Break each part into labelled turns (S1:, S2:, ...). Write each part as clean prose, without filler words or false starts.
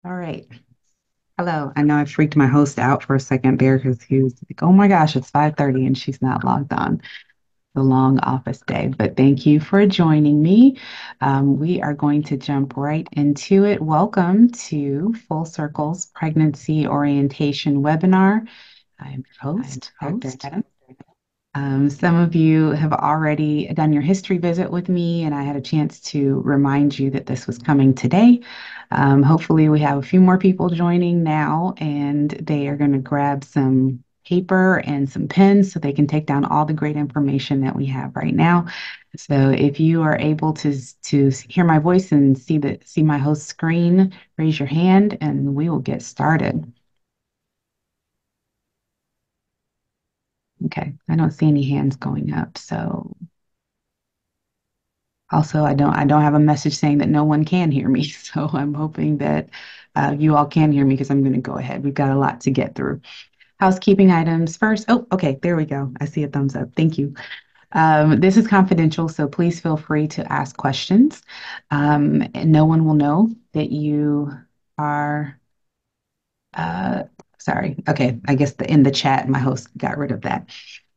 S1: All right. Hello. I know I freaked my host out for a second there because he was like, oh my gosh, it's 5:30 and she's not logged on. The long office day. But thank you for joining me. We are going to jump right into it. Welcome to Full Circle's Pregnancy Orientation webinar. I'm your host, Dr. Adam. Some of you have already done your history visit with me, and I had a chance to remind you that this was coming today. Hopefully, we have a few more people joining now, and they are going to grab some paper and some pens so they can take down all the great information that we have right now. So, if you are able to hear my voice and see my host screen, raise your hand, and we will get started. Okay, I don't see any hands going up, so also, I don't have a message saying that no one can hear me. So I'm hoping that you all can hear me because I'm going to go ahead. We've got a lot to get through. Housekeeping items first. Oh, okay, there we go. I see a thumbs up. Thank you. This is confidential, so please feel free to ask questions. And no one will know that you are, uh, sorry. Okay, I guess in the chat, my host got rid of that.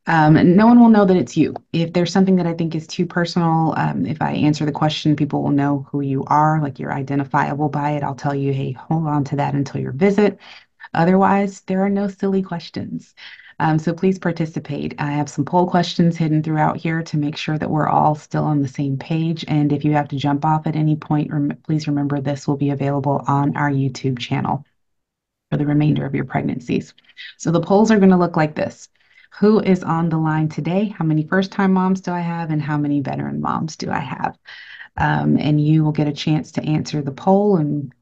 S1: No one will know that it's you. If there's something that I think is too personal, if I answer the question, people will know who you are, like you're identifiable by it. I'll tell you, hey, hold on to that until your visit. Otherwise, there are no silly questions. So please participate. I have some poll questions hidden throughout here to make sure that we're all still on the same page. And if you have to jump off at any point, please remember this will be available on our YouTube channel for the remainder of your pregnancies. So the polls are going to look like this. Who is on the line today? How many first-time moms do I have? And how many veteran moms do I have? And you will get a chance to answer the poll. And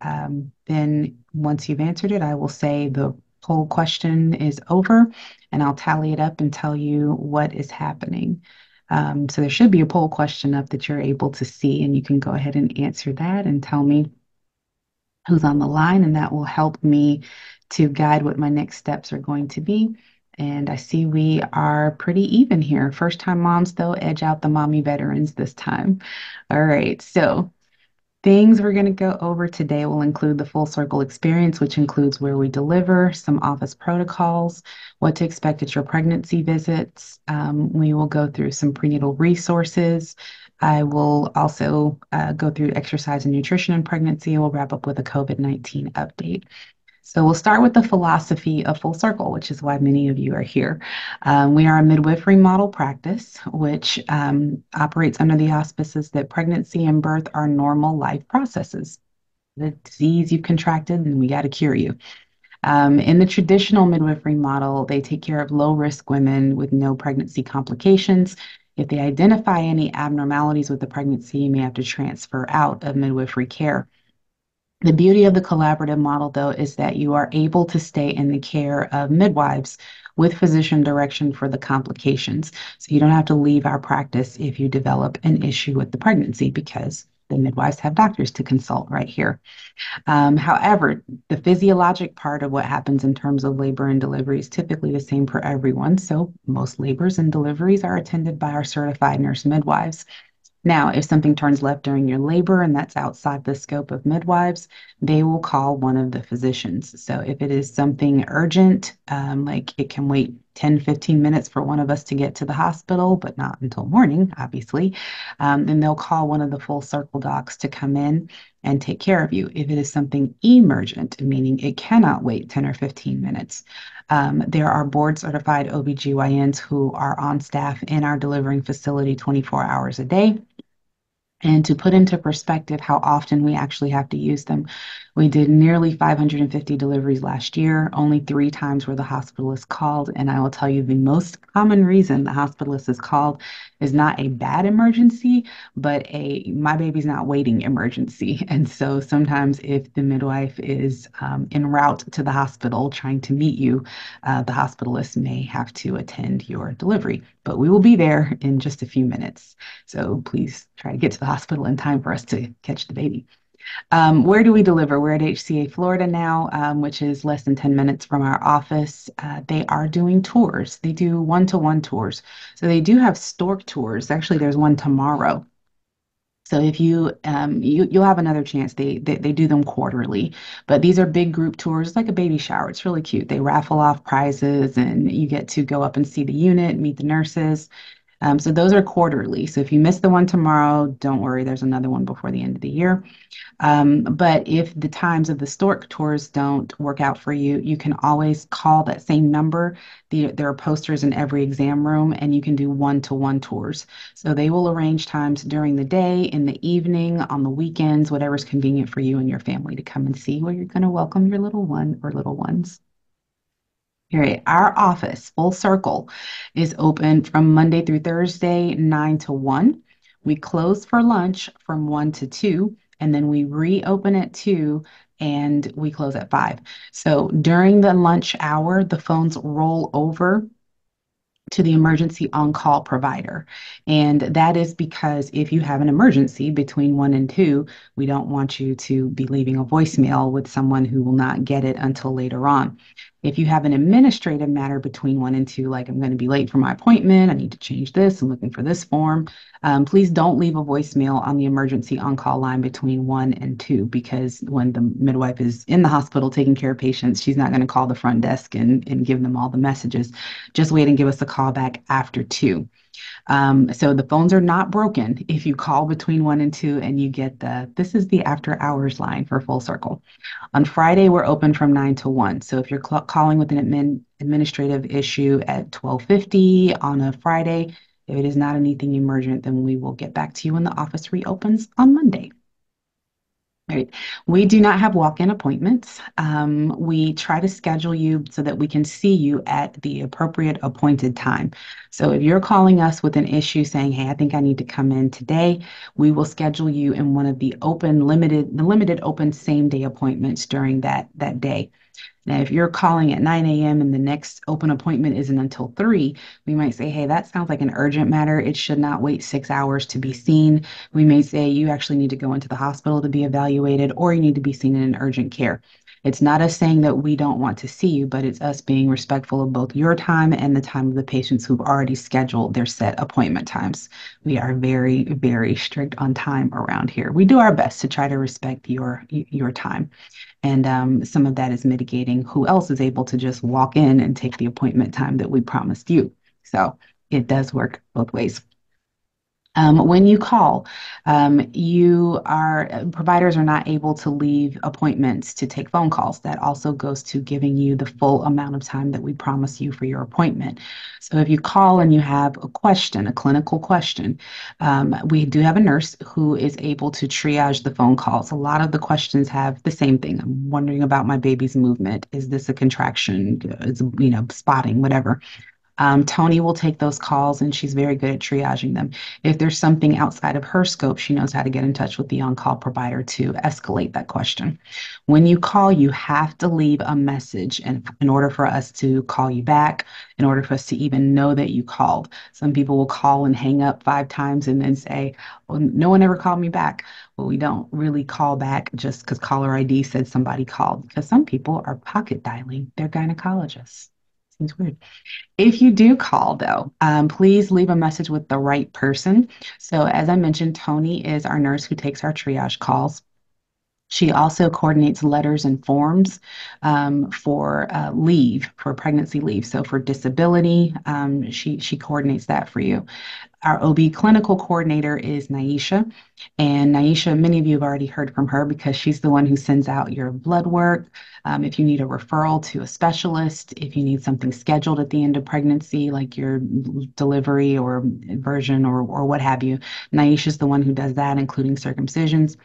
S1: then once you've answered it, I will say the poll question is over and I'll tally it up and tell you what is happening. So there should be a poll question up that you're able to see, and you can go ahead and answer that and tell me who's on the line, and that will help me to guide what my next steps are going to be. And I see we are pretty even here. First time moms, though, edge out the mommy veterans this time. All right, so things we're going to go over today will include the full circle experience, which includes where we deliver, some office protocols, what to expect at your pregnancy visits. We will go through some prenatal resources. I will also go through exercise and nutrition in pregnancy. We'll wrap up with a COVID-19 update. So we'll start with the philosophy of Full Circle, which is why many of you are here. We are a midwifery model practice, which operates under the auspices that pregnancy and birth are normal life processes. The disease you've contracted, and we got to cure you. In the traditional midwifery model, they take care of low risk women with no pregnancy complications. If they identify any abnormalities with the pregnancy, you may have to transfer out of midwifery care. The beauty of the collaborative model, though, is that you are able to stay in the care of midwives with physician direction for the complications. So you don't have to leave our practice if you develop an issue with the pregnancy because the midwives have doctors to consult right here. However, the physiologic part of what happens in terms of labor and delivery is typically the same for everyone. So most labors and deliveries are attended by our certified nurse midwives. Now, if something turns left during your labor and that's outside the scope of midwives, they will call one of the physicians. So if it is something urgent, like it can wait 10, 15 minutes for one of us to get to the hospital, but not until morning, obviously, then they'll call one of the full circle docs to come in and take care of you. If it is something emergent, meaning it cannot wait 10 or 15 minutes, there are board certified OBGYNs who are on staff in our delivering facility 24 hours a day. And to put into perspective how often we actually have to use them, we did nearly 550 deliveries last year, only 3 times were the hospitalist called. And I will tell you the most common reason the hospitalist is called is not a bad emergency, but a my baby's not waiting emergency. And so sometimes if the midwife is en route to the hospital trying to meet you, the hospitalist may have to attend your delivery. But we will be there in just a few minutes. So please try to get to the hospital in time for us to catch the baby. Where do we deliver? We're at HCA Florida now, which is less than 10 minutes from our office. They are doing tours. They do one-to-one tours. So they do have stork tours. Actually, there's one tomorrow. So if you'll have another chance. They do them quarterly, but these are big group tours, like a baby shower. It's really cute. They raffle off prizes, and you get to go up and see the unit, meet the nurses. So those are quarterly. So if you miss the one tomorrow, don't worry. There's another one before the end of the year. But if the times of the stork tours don't work out for you, you can always call that same number. There are posters in every exam room, and you can do one-to-one tours. So they will arrange times during the day, in the evening, on the weekends, whatever's convenient for you and your family to come and see where you're going to welcome your little one or little ones. All right, our office, Full Circle, is open from Monday through Thursday, 9 to 1. We close for lunch from 1 to 2, and then we reopen at 2 and we close at 5. So during the lunch hour, the phones roll over to the emergency on-call provider. And that is because if you have an emergency between 1 and 2, we don't want you to be leaving a voicemail with someone who will not get it until later on. If you have an administrative matter between 1 and 2, like I'm going to be late for my appointment, I need to change this, I'm looking for this form, please don't leave a voicemail on the emergency on-call line between 1 and 2, because when the midwife is in the hospital taking care of patients, she's not going to call the front desk and give them all the messages. Just wait and give us a call back after 2. So the phones are not broken if you call between 1 and 2 and you get this is the after hours line for Full Circle. On Friday, we're open from 9 to 1. So if you're calling with an administrative issue at 12:50 on a Friday, if it is not anything emergent, then we will get back to you when the office reopens on Monday. Right. We do not have walk-in appointments. We try to schedule you so that we can see you at the appropriate appointed time. So if you're calling us with an issue saying, "Hey, I think I need to come in today," we will schedule you in one of the limited open same-day appointments during that day. Now, if you're calling at 9 a.m. and the next open appointment isn't until 3, we might say, "Hey, that sounds like an urgent matter. It should not wait 6 hours to be seen." We may say, "You actually need to go into the hospital to be evaluated, or you need to be seen in an urgent care." It's not us saying that we don't want to see you, but it's us being respectful of both your time and the time of the patients who've already scheduled their set appointment times. We are very, very strict on time around here. We do our best to try to respect your time. And some of that is mitigating who else is able to just walk in and take the appointment time that we promised you. So it does work both ways. When you call, providers are not able to leave appointments to take phone calls. That also goes to giving you the full amount of time that we promise you for your appointment. So if you call and you have a question, a clinical question, we do have a nurse who is able to triage the phone calls. A lot of the questions have the same thing. I'm wondering about my baby's movement. Is this a contraction? Is, spotting, whatever. Tony will take those calls, and she's very good at triaging them. If there's something outside of her scope, she knows how to get in touch with the on-call provider to escalate that question. When you call, you have to leave a message in order for us to call you back, in order for us to even know that you called. Some people will call and hang up 5 times and then say, "Well, no one ever called me back." Well, we don't really call back just because caller ID said somebody called, because some people are pocket dialing their gynecologists. Seems weird. If you do call, though, please leave a message with the right person. So, as I mentioned, Tony is our nurse who takes our triage calls. She also coordinates letters and forms for leave, for pregnancy leave. So, for disability, she coordinates that for you. Our OB clinical coordinator is Naisha. And Naisha, many of you have already heard from her because she's the one who sends out your blood work. If you need a referral to a specialist, if you need something scheduled at the end of pregnancy, like your delivery or version or what have you, Naisha's the one who does that, including circumcisions.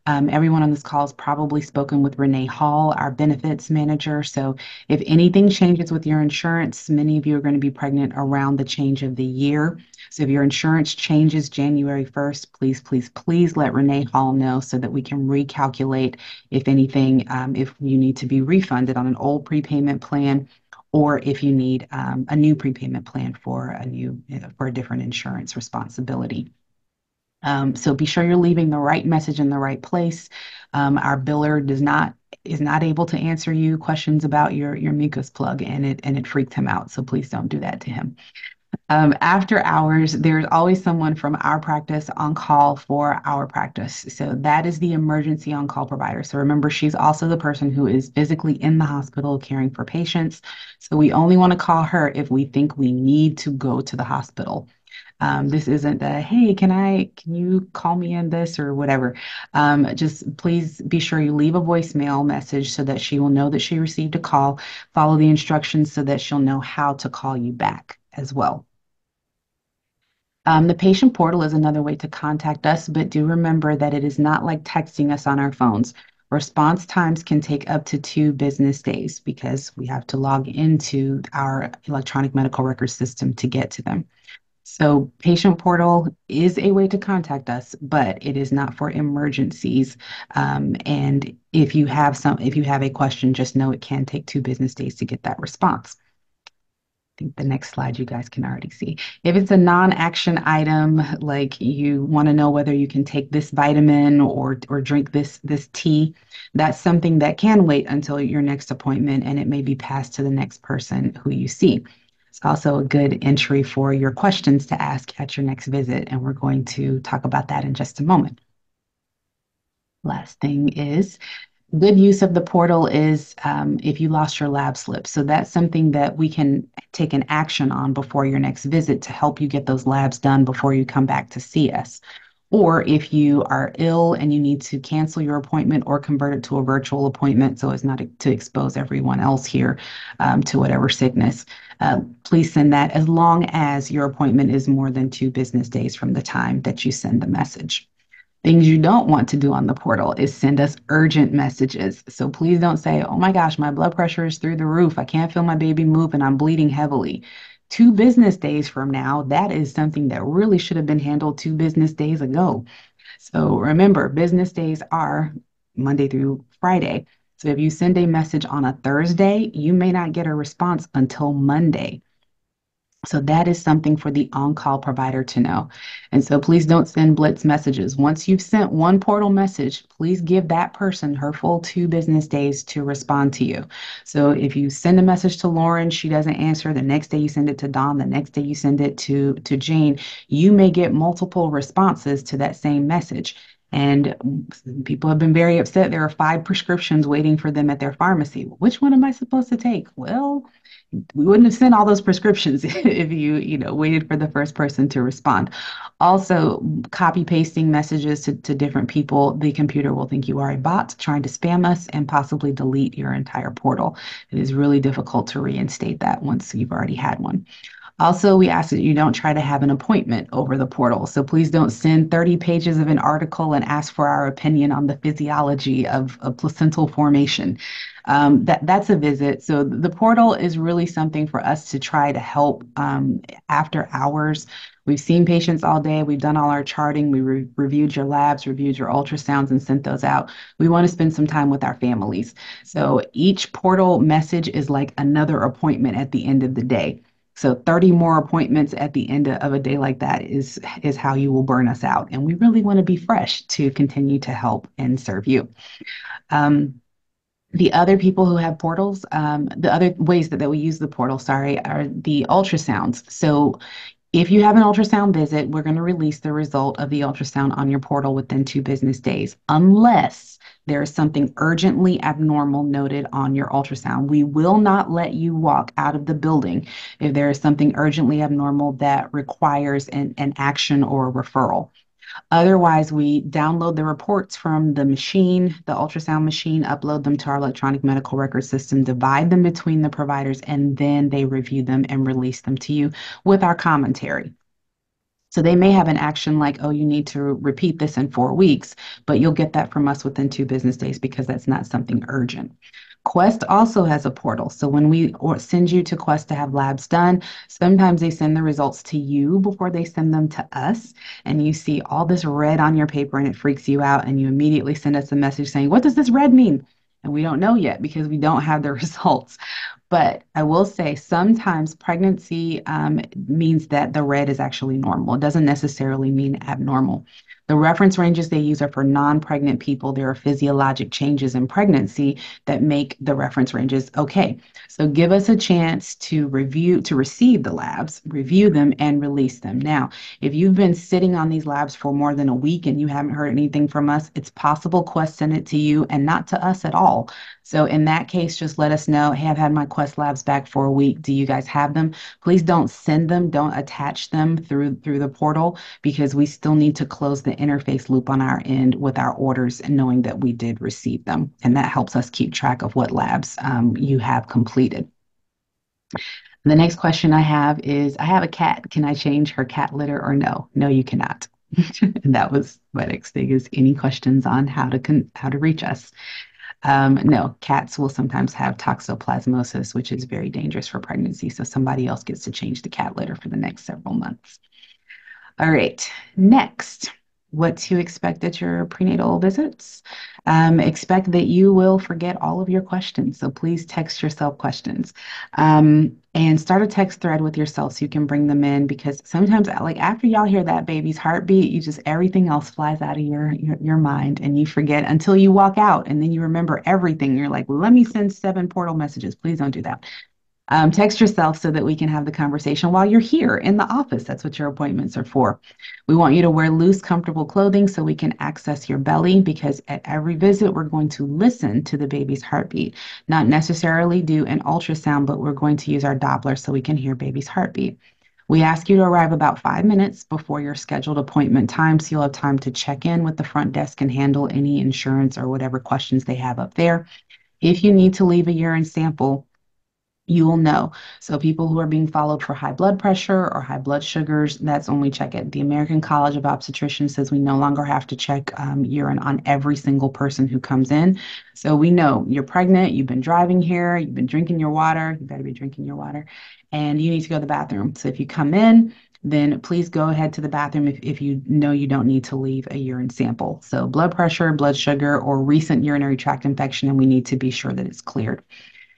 S1: Everyone on this call has probably spoken with Renee Hall, our benefits manager. So if anything changes with your insurance, many of you are going to be pregnant around the change of the year. So if your insurance changes January 1st, please, please, please let Renee Hall know so that we can recalculate if anything, if you need to be refunded on an old prepayment plan, or if you need a new prepayment plan for for a different insurance responsibility. So be sure you're leaving the right message in the right place. Our biller is not able to answer you questions about your mucus plug, and it freaked him out. So please don't do that to him. After hours, there's always someone from our practice on call for our practice. So that is the emergency on call provider. So remember, she's also the person who is physically in the hospital caring for patients. So we only want to call her if we think we need to go to the hospital. This isn't a, hey, can you call me in this or whatever. Just please be sure you leave a voicemail message so that she will know that she received a call. Follow the instructions so that she'll know how to call you back as well. The patient portal is another way to contact us, but do remember that it is not like texting us on our phones. Response times can take up to 2 business days because we have to log into our electronic medical record system to get to them. So, patient portal is a way to contact us, but it is not for emergencies. And if you have a question, just know it can take 2 business days to get that response. Think the next slide you guys can already see. If it's a non-action item, like you want to know whether you can take this vitamin or drink this tea, that's something that can wait until your next appointment and it may be passed to the next person who you see. It's also a good entry for your questions to ask at your next visit, and we're going to talk about that in just a moment. Last thing is good use of the portal is if you lost your lab slip. So that's something that we can take an action on before your next visit to help you get those labs done before you come back to see us. Or if you are ill and you need to cancel your appointment or convert it to a virtual appointment so as not to expose everyone else here to whatever sickness, please send that as long as your appointment is more than 2 business days from the time that you send the message. Things you don't want to do on the portal is send us urgent messages. So please don't say, oh my gosh, my blood pressure is through the roof. I can't feel my baby move and I'm bleeding heavily. 2 business days from now, that is something that really should have been handled 2 business days ago. So remember, business days are Monday through Friday. So if you send a message on a Thursday, you may not get a response until Monday. So that is something for the on-call provider to know. And so please don't send blitz messages. Once you've sent one portal message, please give that person her full 2 business days to respond to you. So if you send a message to Lauren, she doesn't answer, the next day you send it to Don, the next day you send it to Jane, you may get multiple responses to that same message. And people have been very upset. There are 5 prescriptions waiting for them at their pharmacy. Which one am I supposed to take? Well, we wouldn't have sent all those prescriptions if you waited for the first person to respond. Also, copy pasting messages to different people, the computer will think you are a bot trying to spam us and possibly delete your entire portal. It is really difficult to reinstate that once you've already had one. Also, we ask that you don't try to have an appointment over the portal. So please don't send 30 pages of an article and ask for our opinion on the physiology of placental formation. That's a visit. So the portal is really something for us to try to help after hours. We've seen patients all day. We've done all our charting. We reviewed your labs, reviewed your ultrasounds, and sent those out. We want to spend some time with our families. So each portal message is like another appointment at the end of the day. So 30 more appointments at the end of a day like that is how you will burn us out. And we really want to be fresh to continue to help and serve you. Um, the other people who have portals, the other ways that we use the portal, sorry, are the ultrasounds. So if you have an ultrasound visit, we're going to release the result of the ultrasound on your portal within 2 business days, unless there is something urgently abnormal noted on your ultrasound. We will not let you walk out of the building if there is something urgently abnormal that requires an action or a referral. Otherwise, we download the reports from the machine, the ultrasound machine, upload them to our electronic medical record system, divide them between the providers, and then they review them and release them to you with our commentary. So they may have an action like, oh, you need to repeat this in 4 weeks, but you'll get that from us within 2 business days because that's not something urgent. Quest also has a portal. So when we send you to Quest to have labs done, sometimes they send the results to you before they send them to us. And you see all this red on your paper and it freaks you out. And you immediately send us a message saying, what does this red mean? And we don't know yet because we don't have the results. But I will say sometimes pregnancy means that the red is actually normal. It doesn't necessarily mean abnormal. The reference ranges they use are for non-pregnant people. There are physiologic changes in pregnancy that make the reference ranges okay. So give us a chance to review, to receive the labs, review them, and release them. Now, if you've been sitting on these labs for more than a week and you haven't heard anything from us, it's possible Quest sent it to you and not to us at all. So in that case, just let us know, hey, I've had my Quest labs back for a week. Do you guys have them? Please don't send them, don't attach them through the portal because we still need to close the interface loop on our end with our orders and knowing that we did receive them. And that helps us keep track of what labs you have completed. The next question I have is, I have a cat. Can I change her cat litter or no? No, you cannot. And that was my next thing is any questions on how to reach us. No, cats will sometimes have toxoplasmosis, which is very dangerous for pregnancy. So somebody else gets to change the cat litter for the next several months. All right, next, what to expect at your prenatal visits. Expect that you will forget all of your questions. So please text yourself questions and start a text thread with yourself so you can bring them in because sometimes, like after y'all hear that baby's heartbeat, you just everything else flies out of your mind and you forget until you walk out and then you remember everything. You're like, let me send 7 portal messages. Please don't do that. Text yourself so that we can have the conversation while you're here in the office. That's what your appointments are for. We want you to wear loose, comfortable clothing so we can access your belly because at every visit, we're going to listen to the baby's heartbeat, not necessarily do an ultrasound, but we're going to use our Doppler so we can hear baby's heartbeat. We ask you to arrive about 5 minutes before your scheduled appointment time so you'll have time to check in with the front desk and handle any insurance or whatever questions they have up there. If you need to leave a urine sample, you will know. So people who are being followed for high blood pressure or high blood sugars, that's only check it. The American College of Obstetricians says we no longer have to check urine on every single person who comes in. So we know you're pregnant, you've been driving here, you've been drinking your water, you better be drinking your water, and you need to go to the bathroom. So if you come in, then please go ahead to the bathroom if you know you don't need to leave a urine sample. So blood pressure, blood sugar, or recent urinary tract infection, and we need to be sure that it's cleared.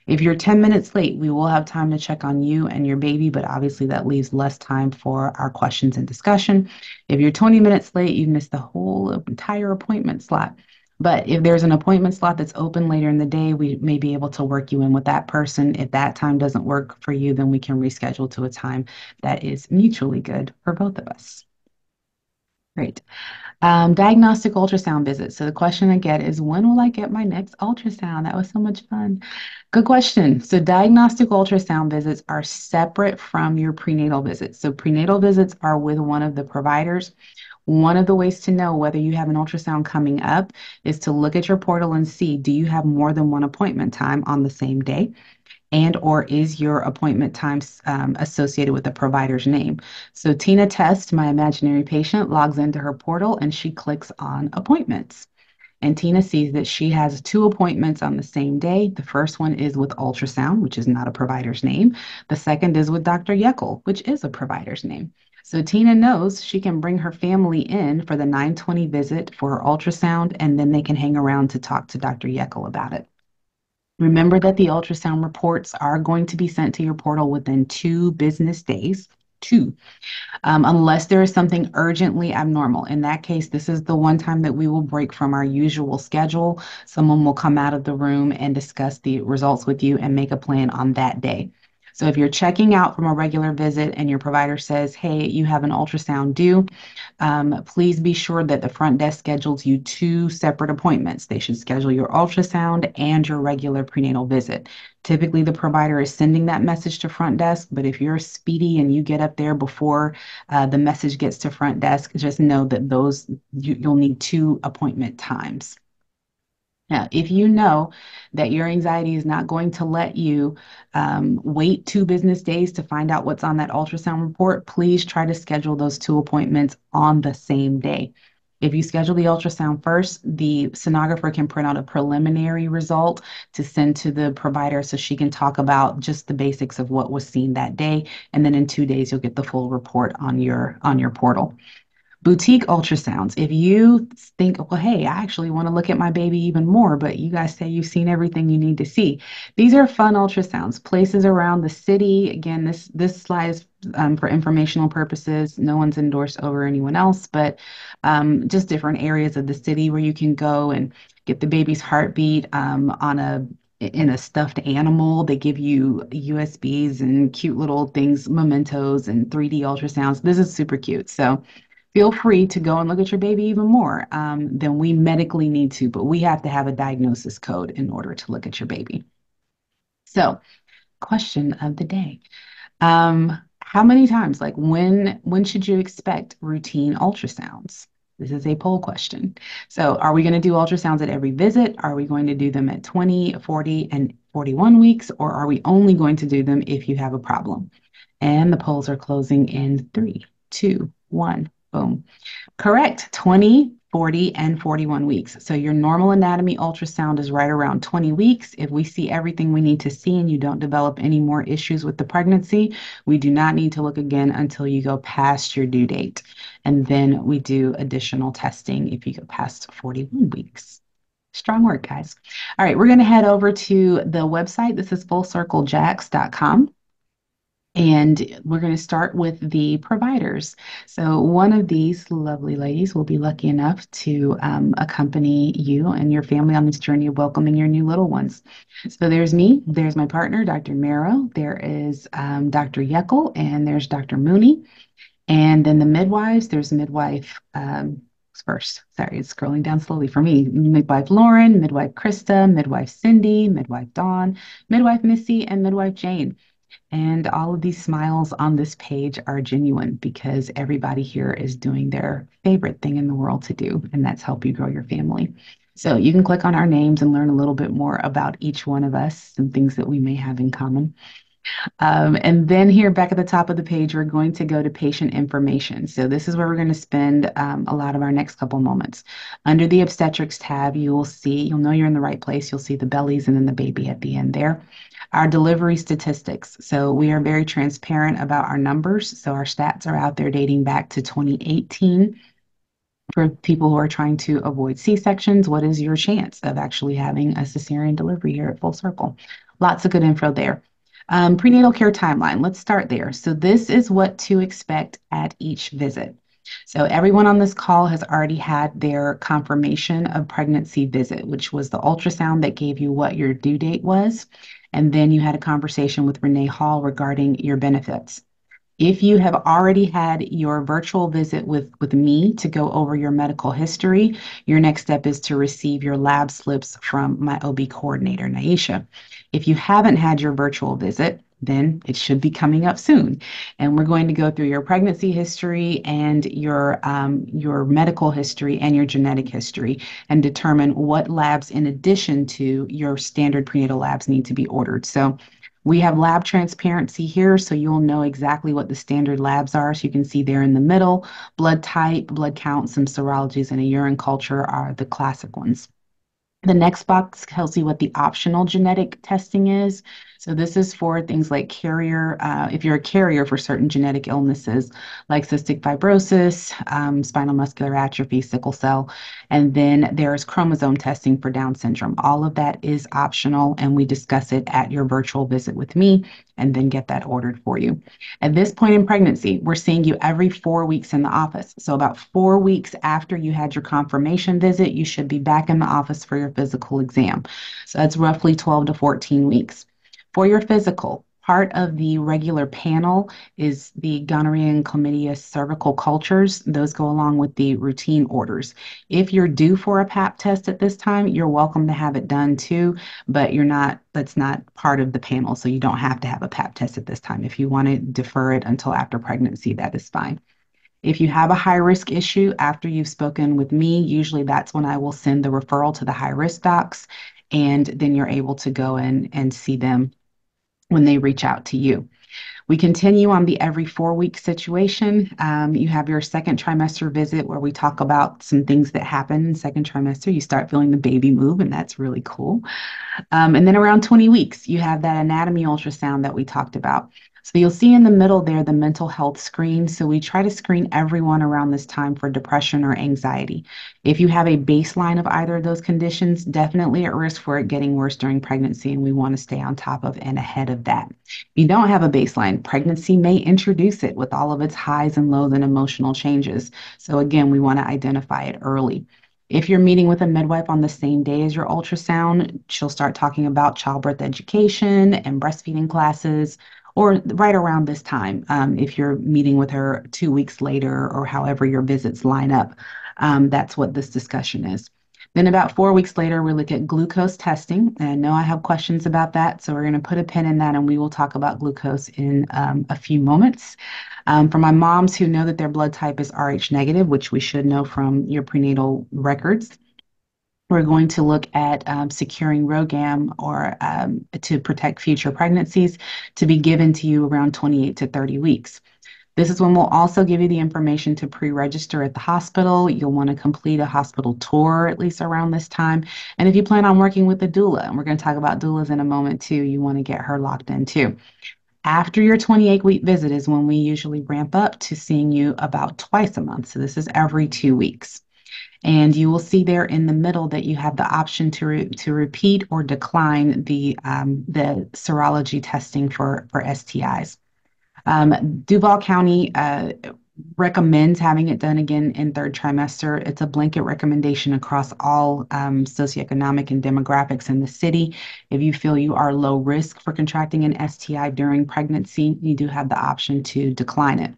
S1: If you're 10 minutes late, we will have time to check on you and your baby, but obviously that leaves less time for our questions and discussion. If you're 20 minutes late, you missed the whole entire appointment slot. But if there's an appointment slot that's open later in the day, we may be able to work you in with that person. If that time doesn't work for you, then we can reschedule to a time that is mutually good for both of us. Great. Diagnostic ultrasound visits. So the question I get is, when will I get my next ultrasound? That was so much fun. Good question. So diagnostic ultrasound visits are separate from your prenatal visits. So prenatal visits are with one of the providers. One of the ways to know whether you have an ultrasound coming up is to look at your portal and see, do you have more than one appointment time on the same day? And or is your appointment times associated with the provider's name? So Tina Test, my imaginary patient, logs into her portal and she clicks on appointments. And Tina sees that she has 2 appointments on the same day. The first one is with ultrasound, which is not a provider's name. The second is with Dr. Yeckel, which is a provider's name. So Tina knows she can bring her family in for the 9:20 visit for her ultrasound, and then they can hang around to talk to Dr. Yeckel about it. Remember that the ultrasound reports are going to be sent to your portal within 2 business days. Two, unless there is something urgently abnormal. In that case, this is the one time that we will break from our usual schedule. Someone will come out of the room and discuss the results with you and make a plan on that day. So if you're checking out from a regular visit and your provider says, hey, you have an ultrasound due, please be sure that the front desk schedules you 2 separate appointments. They should schedule your ultrasound and your regular prenatal visit. Typically, the provider is sending that message to front desk, but if you're speedy and you get up there before the message gets to front desk, just know that you'll need 2 appointment times. Now, if you know that your anxiety is not going to let you wait 2 business days to find out what's on that ultrasound report, please try to schedule those 2 appointments on the same day. If you schedule the ultrasound first, the sonographer can print out a preliminary result to send to the provider so she can talk about just the basics of what was seen that day. And then in 2 days, you'll get the full report on your portal. Boutique ultrasounds. If you think, well, hey, I actually want to look at my baby even more, but you guys say you've seen everything you need to see. These are fun ultrasounds. Places around the city. Again, this slide is for informational purposes. No one's endorsed over anyone else, but just different areas of the city where you can go and get the baby's heartbeat on a in a stuffed animal. They give you USBs and cute little things, mementos and 3D ultrasounds. This is super cute. So feel free to go and look at your baby even more than we medically need to, but we have to have a diagnosis code in order to look at your baby. So, question of the day. How many times, like when should you expect routine ultrasounds? This is a poll question. So, are we going to do ultrasounds at every visit? Are we going to do them at 20, 40, and 41 weeks? Or are we only going to do them if you have a problem? And the polls are closing in 3, 2, 1. Boom. Correct. 20, 40, and 41 weeks. So your normal anatomy ultrasound is right around 20 weeks. If we see everything we need to see and you don't develop any more issues with the pregnancy, we do not need to look again until you go past your due date. And then we do additional testing if you go past 41 weeks. Strong work, guys. All right, we're going to head over to the website. This is fullcirclejax.com. And we're going to start with the providers. So, one of these lovely ladies will be lucky enough to accompany you and your family on this journey of welcoming your new little ones. So, there's me, there's my partner, Dr. Marrow, there is Dr. Yeckel, and there's Dr. Mooney. And then the midwives, there's midwife first. Sorry, it's scrolling down slowly for me. Midwife Lauren, midwife Krista, midwife Cindy, midwife Dawn, midwife Missy, and midwife Jane. And all of these smiles on this page are genuine because everybody here is doing their favorite thing in the world to do, and that's help you grow your family. So you can click on our names and learn a little bit more about each one of us and things that we may have in common. And then here back at the top of the page, we're going to go to patient information. So this is where we're going to spend a lot of our next couple moments. Under the obstetrics tab, you'll know you're in the right place. You'll see the bellies and then the baby at the end there. Our delivery statistics. So we are very transparent about our numbers. So our stats are out there dating back to 2018. For people who are trying to avoid C-sections, what is your chance of actually having a cesarean delivery here at Full Circle? Lots of good info there. Prenatal care timeline, let's start there. So this is what to expect at each visit. So everyone on this call has already had their confirmation of pregnancy visit, which was the ultrasound that gave you what your due date was. And then you had a conversation with Renee Hall regarding your benefits. If you have already had your virtual visit with me to go over your medical history, your next step is to receive your lab slips from my OB coordinator, Naisha. If you haven't had your virtual visit, then it should be coming up soon. And we're going to go through your pregnancy history and your medical history and your genetic history and determine what labs, in addition to your standard prenatal labs, need to be ordered. So we have lab transparency here, so you'll know exactly what the standard labs are. So you can see there in the middle, blood type, blood count, some serologies, and a urine culture are the classic ones. The next box tells you what the optional genetic testing is. So this is for things like if you're a carrier for certain genetic illnesses like cystic fibrosis, spinal muscular atrophy, sickle cell, and then there's chromosome testing for Down syndrome. All of that is optional, and we discuss it at your virtual visit with me and then get that ordered for you. At this point in pregnancy, we're seeing you every 4 weeks in the office. So about 4 weeks after you had your confirmation visit, you should be back in the office for your physical exam. So that's roughly 12 to 14 weeks. For your physical, part of the regular panel is the gonorrhea and chlamydia cervical cultures. Those go along with the routine orders. If you're due for a pap test at this time, you're welcome to have it done too, but that's not part of the panel, so you don't have to have a pap test at this time. If you want to defer it until after pregnancy, that is fine. If you have a high risk issue after you've spoken with me, usually that's when I will send the referral to the high risk docs, and then you're able to go in and see them when they reach out to you. We continue on the every 4 week situation. You have your second trimester visit where we talk about some things that happen in second trimester. You start feeling the baby move, and that's really cool. And then around 20 weeks, you have that anatomy ultrasound that we talked about. So you'll see in the middle there the mental health screen. So we try to screen everyone around this time for depression or anxiety. If you have a baseline of either of those conditions, definitely at risk for it getting worse during pregnancy, and we want to stay on top of and ahead of that. If you don't have a baseline, pregnancy may introduce it with all of its highs and lows and emotional changes. So again, we want to identify it early. If you're meeting with a midwife on the same day as your ultrasound, she'll start talking about childbirth education and breastfeeding classes, or right around this time, if you're meeting with her 2 weeks later or however your visits line up. That's what this discussion is. Then about 4 weeks later, we look at glucose testing. And I know I have questions about that, so we're going to put a pin in that and we will talk about glucose in a few moments. For my moms who know that their blood type is Rh negative, which we should know from your prenatal records, we're going to look at securing ROGAM or to protect future pregnancies to be given to you around 28 to 30 weeks. This is when we'll also give you the information to pre-register at the hospital. You'll want to complete a hospital tour at least around this time. And if you plan on working with a doula, and we're going to talk about doulas in a moment too, you want to get her locked in too. After your 28-week visit is when we usually ramp up to seeing you about twice a month. So this is every 2 weeks. And you will see there in the middle that you have the option to repeat or decline the serology testing for STIs. Duval County recommends having it done again in third trimester. It's a blanket recommendation across all socioeconomic and demographics in the city. If you feel you are low risk for contracting an STI during pregnancy, you do have the option to decline it.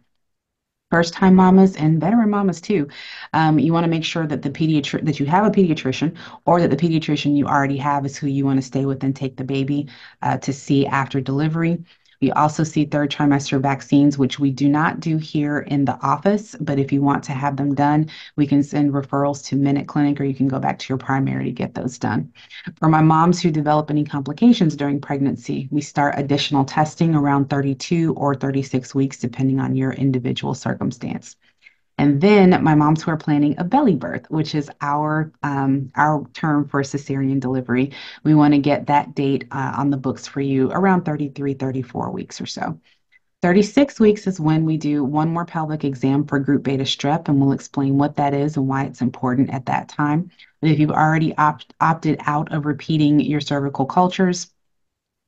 S1: First time mamas and veteran mamas too. You want to make sure that that you have a pediatrician, or that the pediatrician you already have is who you want to stay with and take the baby to see after delivery. We also see third trimester vaccines, which we do not do here in the office, but if you want to have them done, we can send referrals to Minute Clinic, or you can go back to your primary to get those done. For my moms who develop any complications during pregnancy, we start additional testing around 32 or 36 weeks, depending on your individual circumstance. And then my moms who are planning a belly birth, which is our term for cesarean delivery, we want to get that date on the books for you around 33, 34 weeks or so. 36 weeks is when we do one more pelvic exam for group beta strep, and we'll explain what that is and why it's important at that time. But if you've already opted out of repeating your cervical cultures,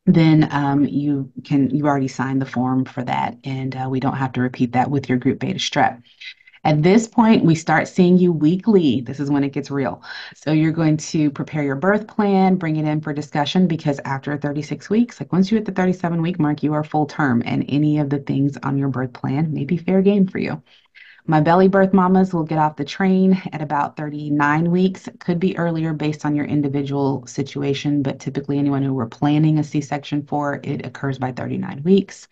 S1: then you've already signed the form for that, and we don't have to repeat that with your group beta strep. At this point, we start seeing you weekly. This is when it gets real. So you're going to prepare your birth plan, bring it in for discussion, because after 36 weeks, like once you hit the 37-week mark, you are full term, and any of the things on your birth plan may be fair game for you. My belly birth mamas will get off the train at about 39 weeks. It could be earlier based on your individual situation, but typically anyone who we're planning a C-section for, it occurs by 39 weeks.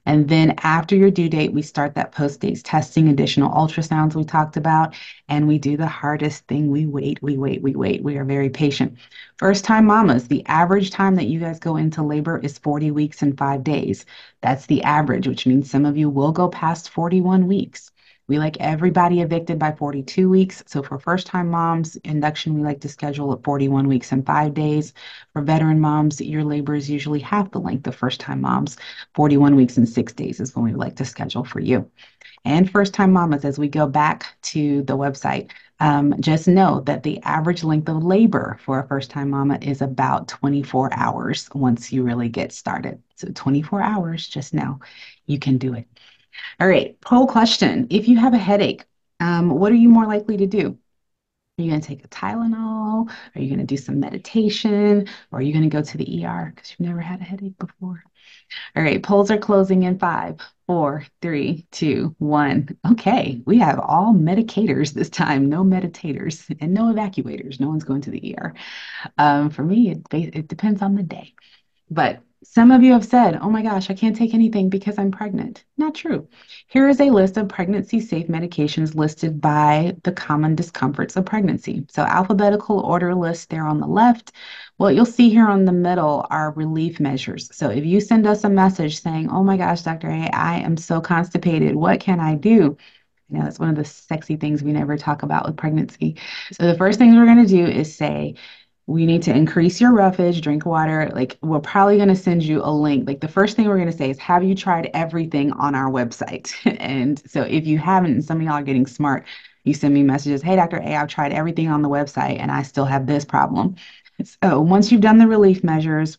S1: And then after your due date, we start that post-dates testing, additional ultrasounds we talked about, and we do the hardest thing. We wait, we wait, we wait. We are very patient. First time mamas, the average time that you guys go into labor is 40 weeks and 5 days. That's the average, which means some of you will go past 41 weeks. We like everybody evicted by 42 weeks. So for first time moms, induction, we like to schedule at 41 weeks and 5 days. For veteran moms, your labor is usually half the length of first time moms. 41 weeks and 6 days is when we like to schedule for you. And first time mamas, as we go back to the website, just know that the average length of labor for a first time mama is about 24 hours once you really get started. So 24 hours, just know you can do it. All right, poll question. If you have a headache, what are you more likely to do? Are you going to take a Tylenol? Are you going to do some meditation? Or are you going to go to the ER because you've never had a headache before? All right, polls are closing in 5, 4, 3, 2, 1. Okay, we have all medicators this time, no meditators and no evacuators. No one's going to the ER. For me, it depends on the day. But some of you have said, oh my gosh, I can't take anything because I'm pregnant. Not true. Here is a list of pregnancy safe medications listed by the common discomforts of pregnancy. So alphabetical order list there on the left. What you'll see here on the middle are relief measures. So if you send us a message saying, oh my gosh, Dr. A, I am so constipated, what can I do? You know, that's one of the sexy things we never talk about with pregnancy. So the first thing we're going to do is say, We need to increase your roughage, drink water. Like, we're probably going to send you a link. Like, the first thing we're going to say is, have you tried everything on our website? And so, if you haven't, and some of y'all are getting smart, you send me messages, hey, Dr. A, I've tried everything on the website and I still have this problem. So, once you've done the relief measures,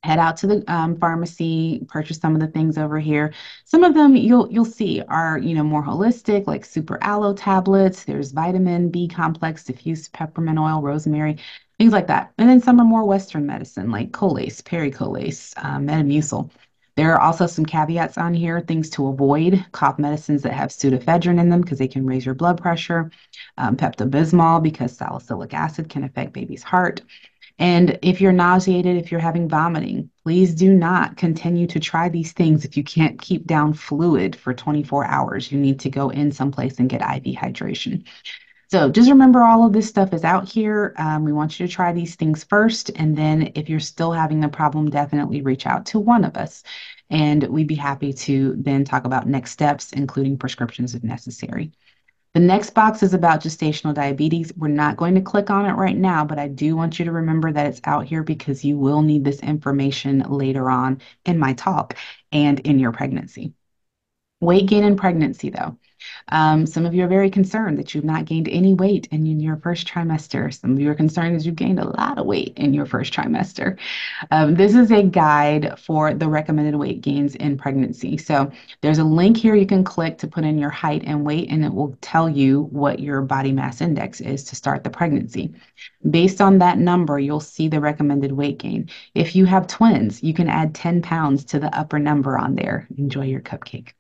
S1: head out to the pharmacy, purchase some of the things over here. Some of them you'll see are, more holistic, like super aloe tablets. There's vitamin B complex, diffuse peppermint oil, rosemary, things like that. And then some are more Western medicine, like Colace, Pericolace, Metamucil. There are also some caveats on here, things to avoid, cough medicines that have pseudoephedrine in them because they can raise your blood pressure, Pepto-Bismol because salicylic acid can affect baby's heart. And if you're nauseated, if you're having vomiting, please do not continue to try these things if you can't keep down fluid for 24 hours. You need to go in someplace and get IV hydration. So just remember all of this stuff is out here. We want you to try these things first. And then if you're still having the problem, definitely reach out to one of us. And we'd be happy to then talk about next steps, including prescriptions if necessary. The next box is about gestational diabetes. We're not going to click on it right now, but I do want you to remember that it's out here because you will need this information later on in my talk and in your pregnancy. Weight gain in pregnancy, though. Some of you are very concerned that you've not gained any weight in your first trimester. Some of you are concerned that you've gained a lot of weight in your first trimester. This is a guide for the recommended weight gains in pregnancy. So there's a link here you can click to put in your height and weight, and it will tell you what your body mass index is to start the pregnancy. Based on that number, you'll see the recommended weight gain. If you have twins, you can add 10 pounds to the upper number on there. Enjoy your cupcake.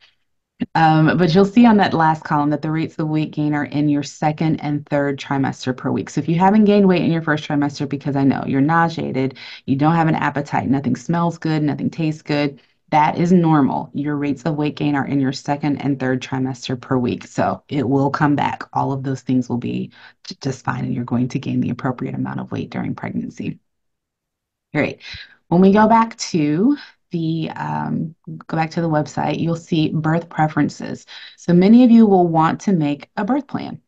S1: But you'll see on that last column that the rates of weight gain are in your second and third trimester per week. So if you haven't gained weight in your first trimester, because I know you're nauseated, you don't have an appetite, nothing smells good, nothing tastes good, that is normal. Your rates of weight gain are in your second and third trimester per week. So it will come back. All of those things will be just fine, and you're going to gain the appropriate amount of weight during pregnancy. Great. When we go back to the website, you'll see birth preferences. So many of you will want to make a birth plan.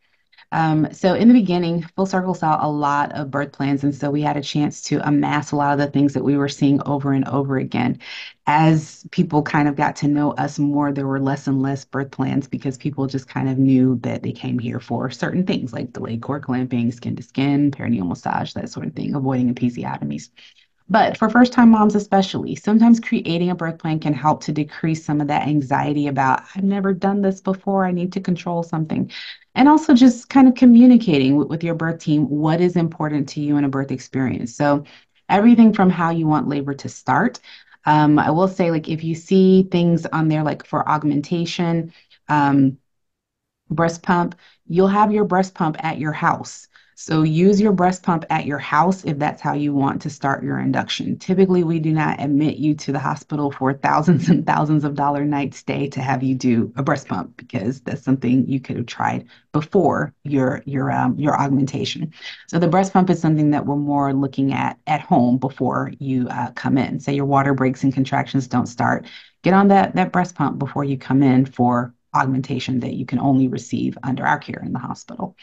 S1: So in the beginning, Full Circle saw a lot of birth plans, and so we had a chance to amass a lot of the things that we were seeing over and over again. As people kind of got to know us more, there were less and less birth plans because people just kind of knew that they came here for certain things like delayed cord clamping, skin to skin, perineal massage, that sort of thing, avoiding episiotomies. But for first time moms, especially, sometimes creating a birth plan can help to decrease some of that anxiety about, I've never done this before, I need to control something. And also just kind of communicating with your birth team what is important to you in a birth experience. So, everything from how you want labor to start. I will say, like, if you see things on there like for augmentation, um, breast pump, you'll have your breast pump at your house. So use your breast pump at your house if that's how you want to start your induction. Typically, we do not admit you to the hospital for thousands and thousands of dollar night stay to have you do a breast pump because that's something you could have tried before your augmentation. So the breast pump is something that we're more looking at home before you come in. Say your water breaks and contractions don't start, get on that breast pump before you come in for augmentation that you can only receive under our care in the hospital.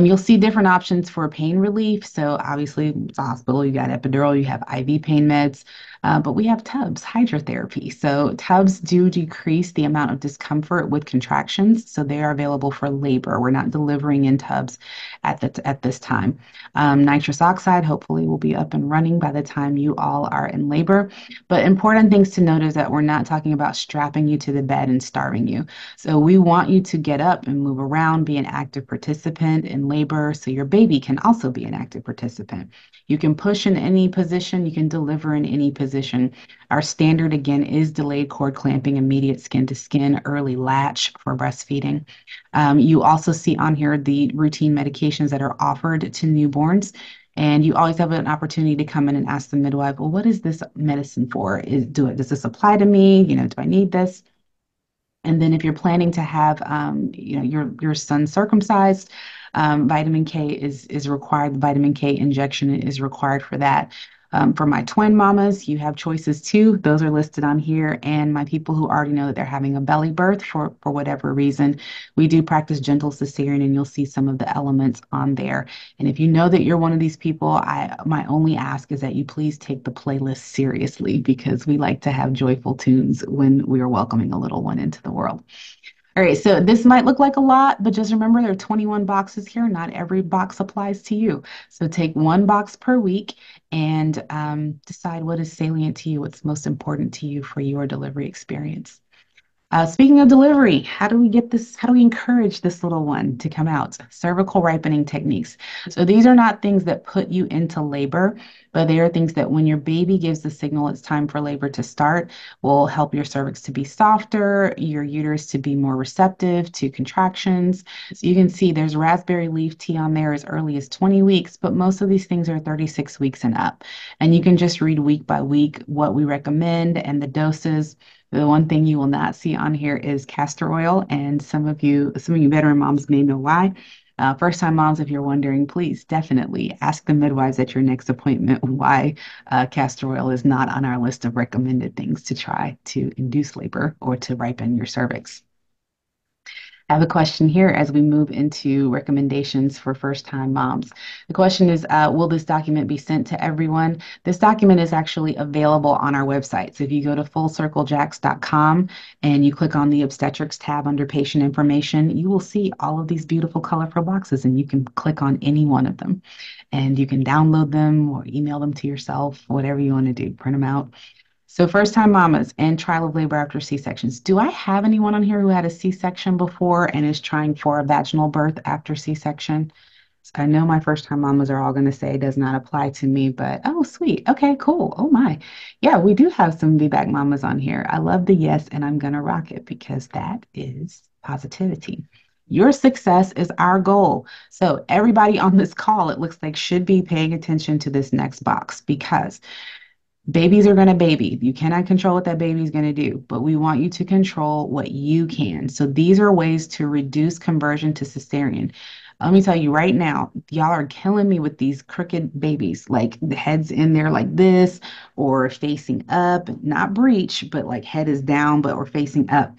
S1: You'll see different options for pain relief. So obviously, it's a hospital. You got epidural, you have IV pain meds, but we have tubs, hydrotherapy. So tubs do decrease the amount of discomfort with contractions. So they are available for labor. We're not delivering in tubs at this time. Nitrous oxide hopefully will be up and running by the time you all are in labor. But important things to note is that we're not talking about strapping you to the bed and starving you. So we want you to get up and move around, be an active participant in labor so your baby can also be an active participant. You can push in any position, you can deliver in any position. Our standard, again, is delayed cord clamping, immediate skin to skin, early latch for breastfeeding. You also see on here the routine medications that are offered to newborns. And you always have an opportunity to come in and ask the midwife, well, what is this medicine for? Does this apply to me? Do I need this? And then if you're planning to have, your son circumcised, vitamin K is required. The vitamin K injection is required for that. For my twin mamas, you have choices too. Those are listed on here. And my people who already know that they're having a belly birth for whatever reason, we do practice gentle cesarean, and you'll see some of the elements on there. And if you know that you're one of these people, my only ask is that you please take the playlist seriously because we like to have joyful tunes when we are welcoming a little one into the world. All right, so this might look like a lot, but just remember there are 21 boxes here. Not every box applies to you. So take one box per week and decide what is salient to you, what's most important to you for your delivery experience. Speaking of delivery, how do we get this? How do we encourage this little one to come out? Cervical ripening techniques. So these are not things that put you into labor, but they are things that when your baby gives the signal it's time for labor to start, will help your cervix to be softer, your uterus to be more receptive to contractions. So you can see there's raspberry leaf tea on there as early as 20 weeks, but most of these things are 36 weeks and up. And you can just read week by week what we recommend and the doses. The one thing you will not see on here is castor oil, and some of you veteran moms may know why. First time moms, if you're wondering, please definitely ask the midwives at your next appointment why castor oil is not on our list of recommended things to try to induce labor or to ripen your cervix. I have a question here as we move into recommendations for first-time moms. The question is, will this document be sent to everyone? This document is actually available on our website. So if you go to fullcirclejax.com and you click on the obstetrics tab under patient information, you will see all of these beautiful colorful boxes, and you can click on any one of them. And you can download them or email them to yourself, whatever you want to do, print them out. So first time mamas and trial of labor after C-sections. Do I have anyone on here who had a C-section before and is trying for a vaginal birth after C-section? So I know my first time mamas are all going to say it does not apply to me, but oh, sweet. Okay, cool. Oh my. Yeah, we do have some VBAC mamas on here. I love the yes, and I'm going to rock it because that is positivity. Your success is our goal. So everybody on this call, it looks like should be paying attention to this next box because babies are going to baby. You cannot control what that baby is going to do, but we want you to control what you can. So these are ways to reduce conversion to cesarean. Let me tell you right now, y'all are killing me with these crooked babies, like the head's in there like this or facing up, not breech, but like head is down, but we're facing up.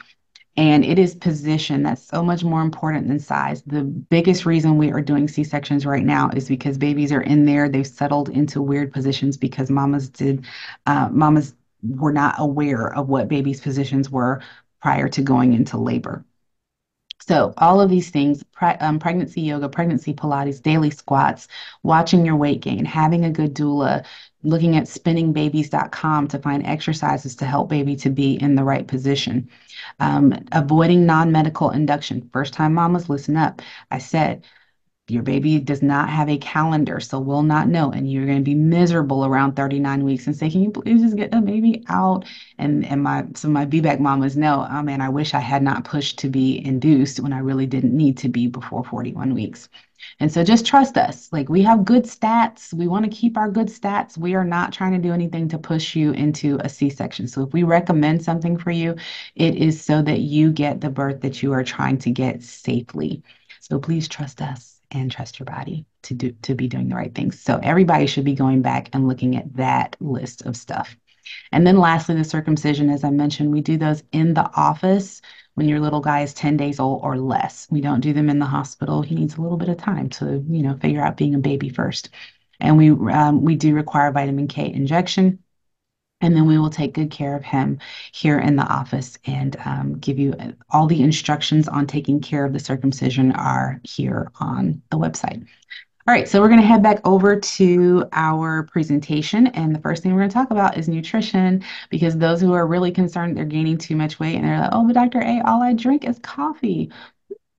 S1: And it is position that's so much more important than size. The biggest reason we are doing C-sections right now is because babies are in there. They've settled into weird positions because mamas were not aware of what babies' positions were prior to going into labor. So all of these things, pregnancy yoga, pregnancy Pilates, daily squats, watching your weight gain, having a good doula, looking at spinningbabies.com to find exercises to help baby to be in the right position. Avoiding non-medical induction. First time mamas, listen up. I said your baby does not have a calendar, so will not know. And you're going to be miserable around 39 weeks and say, can you please just get the baby out? And my VBAC mamas know, oh man, I wish I had not pushed to be induced when I really didn't need to be before 41 weeks. And so just trust us. Like we have good stats. We want to keep our good stats. We are not trying to do anything to push you into a C-section. So if we recommend something for you, it is so that you get the birth that you are trying to get safely. So please trust us and trust your body to be doing the right things. So everybody should be going back and looking at that list of stuff. And then lastly, the circumcision, as I mentioned, we do those in the office when your little guy is 10 days old or less. We don't do them in the hospital. He needs a little bit of time to, figure out being a baby first. And we do require vitamin K injection. And then we will take good care of him here in the office and give you all the instructions on taking care of the circumcision are here on the website. All right, so we're going to head back over to our presentation. And the first thing we're going to talk about is nutrition, because those who are really concerned they're gaining too much weight and they're like, oh, but Dr. A, all I drink is coffee.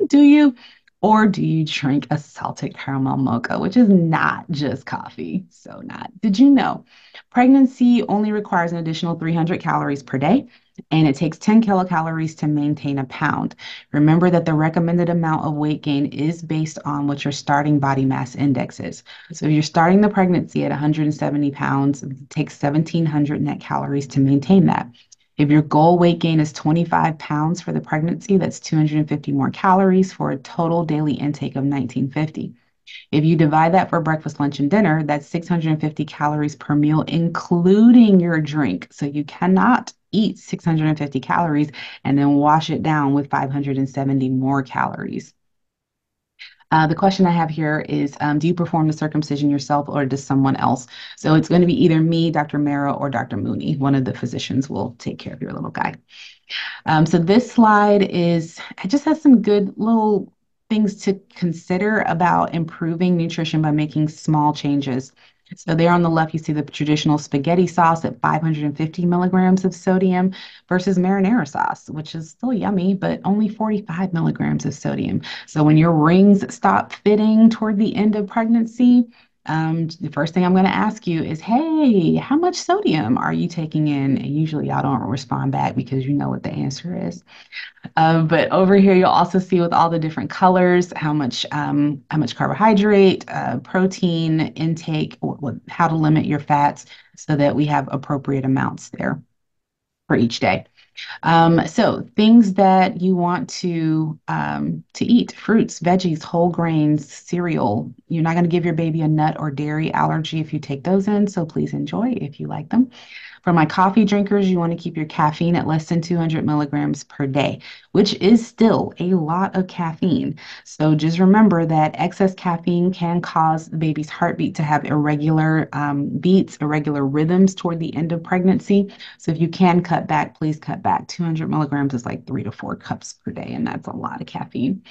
S1: Do you? Or do you drink a salted caramel mocha, which is not just coffee? So not. Did you know pregnancy only requires an additional 300 calories per day, and it takes 10 kilocalories to maintain a pound? Remember that the recommended amount of weight gain is based on what your starting body mass index is. So if you're starting the pregnancy at 170 pounds, it takes 1,700 net calories to maintain that. If your goal weight gain is 25 pounds for the pregnancy, that's 250 more calories for a total daily intake of 1950. If you divide that for breakfast, lunch, and dinner, that's 650 calories per meal, including your drink. So you cannot eat 650 calories and then wash it down with 570 more calories. The question I have here is, do you perform the circumcision yourself or does someone else? So it's going to be either me, Dr. Mara, or Dr. Mooney. One of the physicians will take care of your little guy. So this slide it just has some good little things to consider about improving nutrition by making small changes. So there on the left, you see the traditional spaghetti sauce at 550 milligrams of sodium versus marinara sauce, which is still yummy, but only 45 milligrams of sodium. So when your rings stop fitting toward the end of pregnancy, the first thing I'm going to ask you is, hey, how much sodium are you taking in? And usually y'all don't respond back because you know what the answer is. But over here, you'll also see with all the different colors how much carbohydrate, protein intake, how to limit your fats so that we have appropriate amounts there for each day. So things that you want to eat: fruits, veggies, whole grains, cereal. You're not going to give your baby a nut or dairy allergy if you take those in, so please enjoy if you like them. For my coffee drinkers, you want to keep your caffeine at less than 200 milligrams per day, which is still a lot of caffeine. So just remember that excess caffeine can cause the baby's heartbeat to have irregular beats, irregular rhythms toward the end of pregnancy. So if you can cut back, please cut back. 200 milligrams is like 3 to 4 cups per day, and that's a lot of caffeine.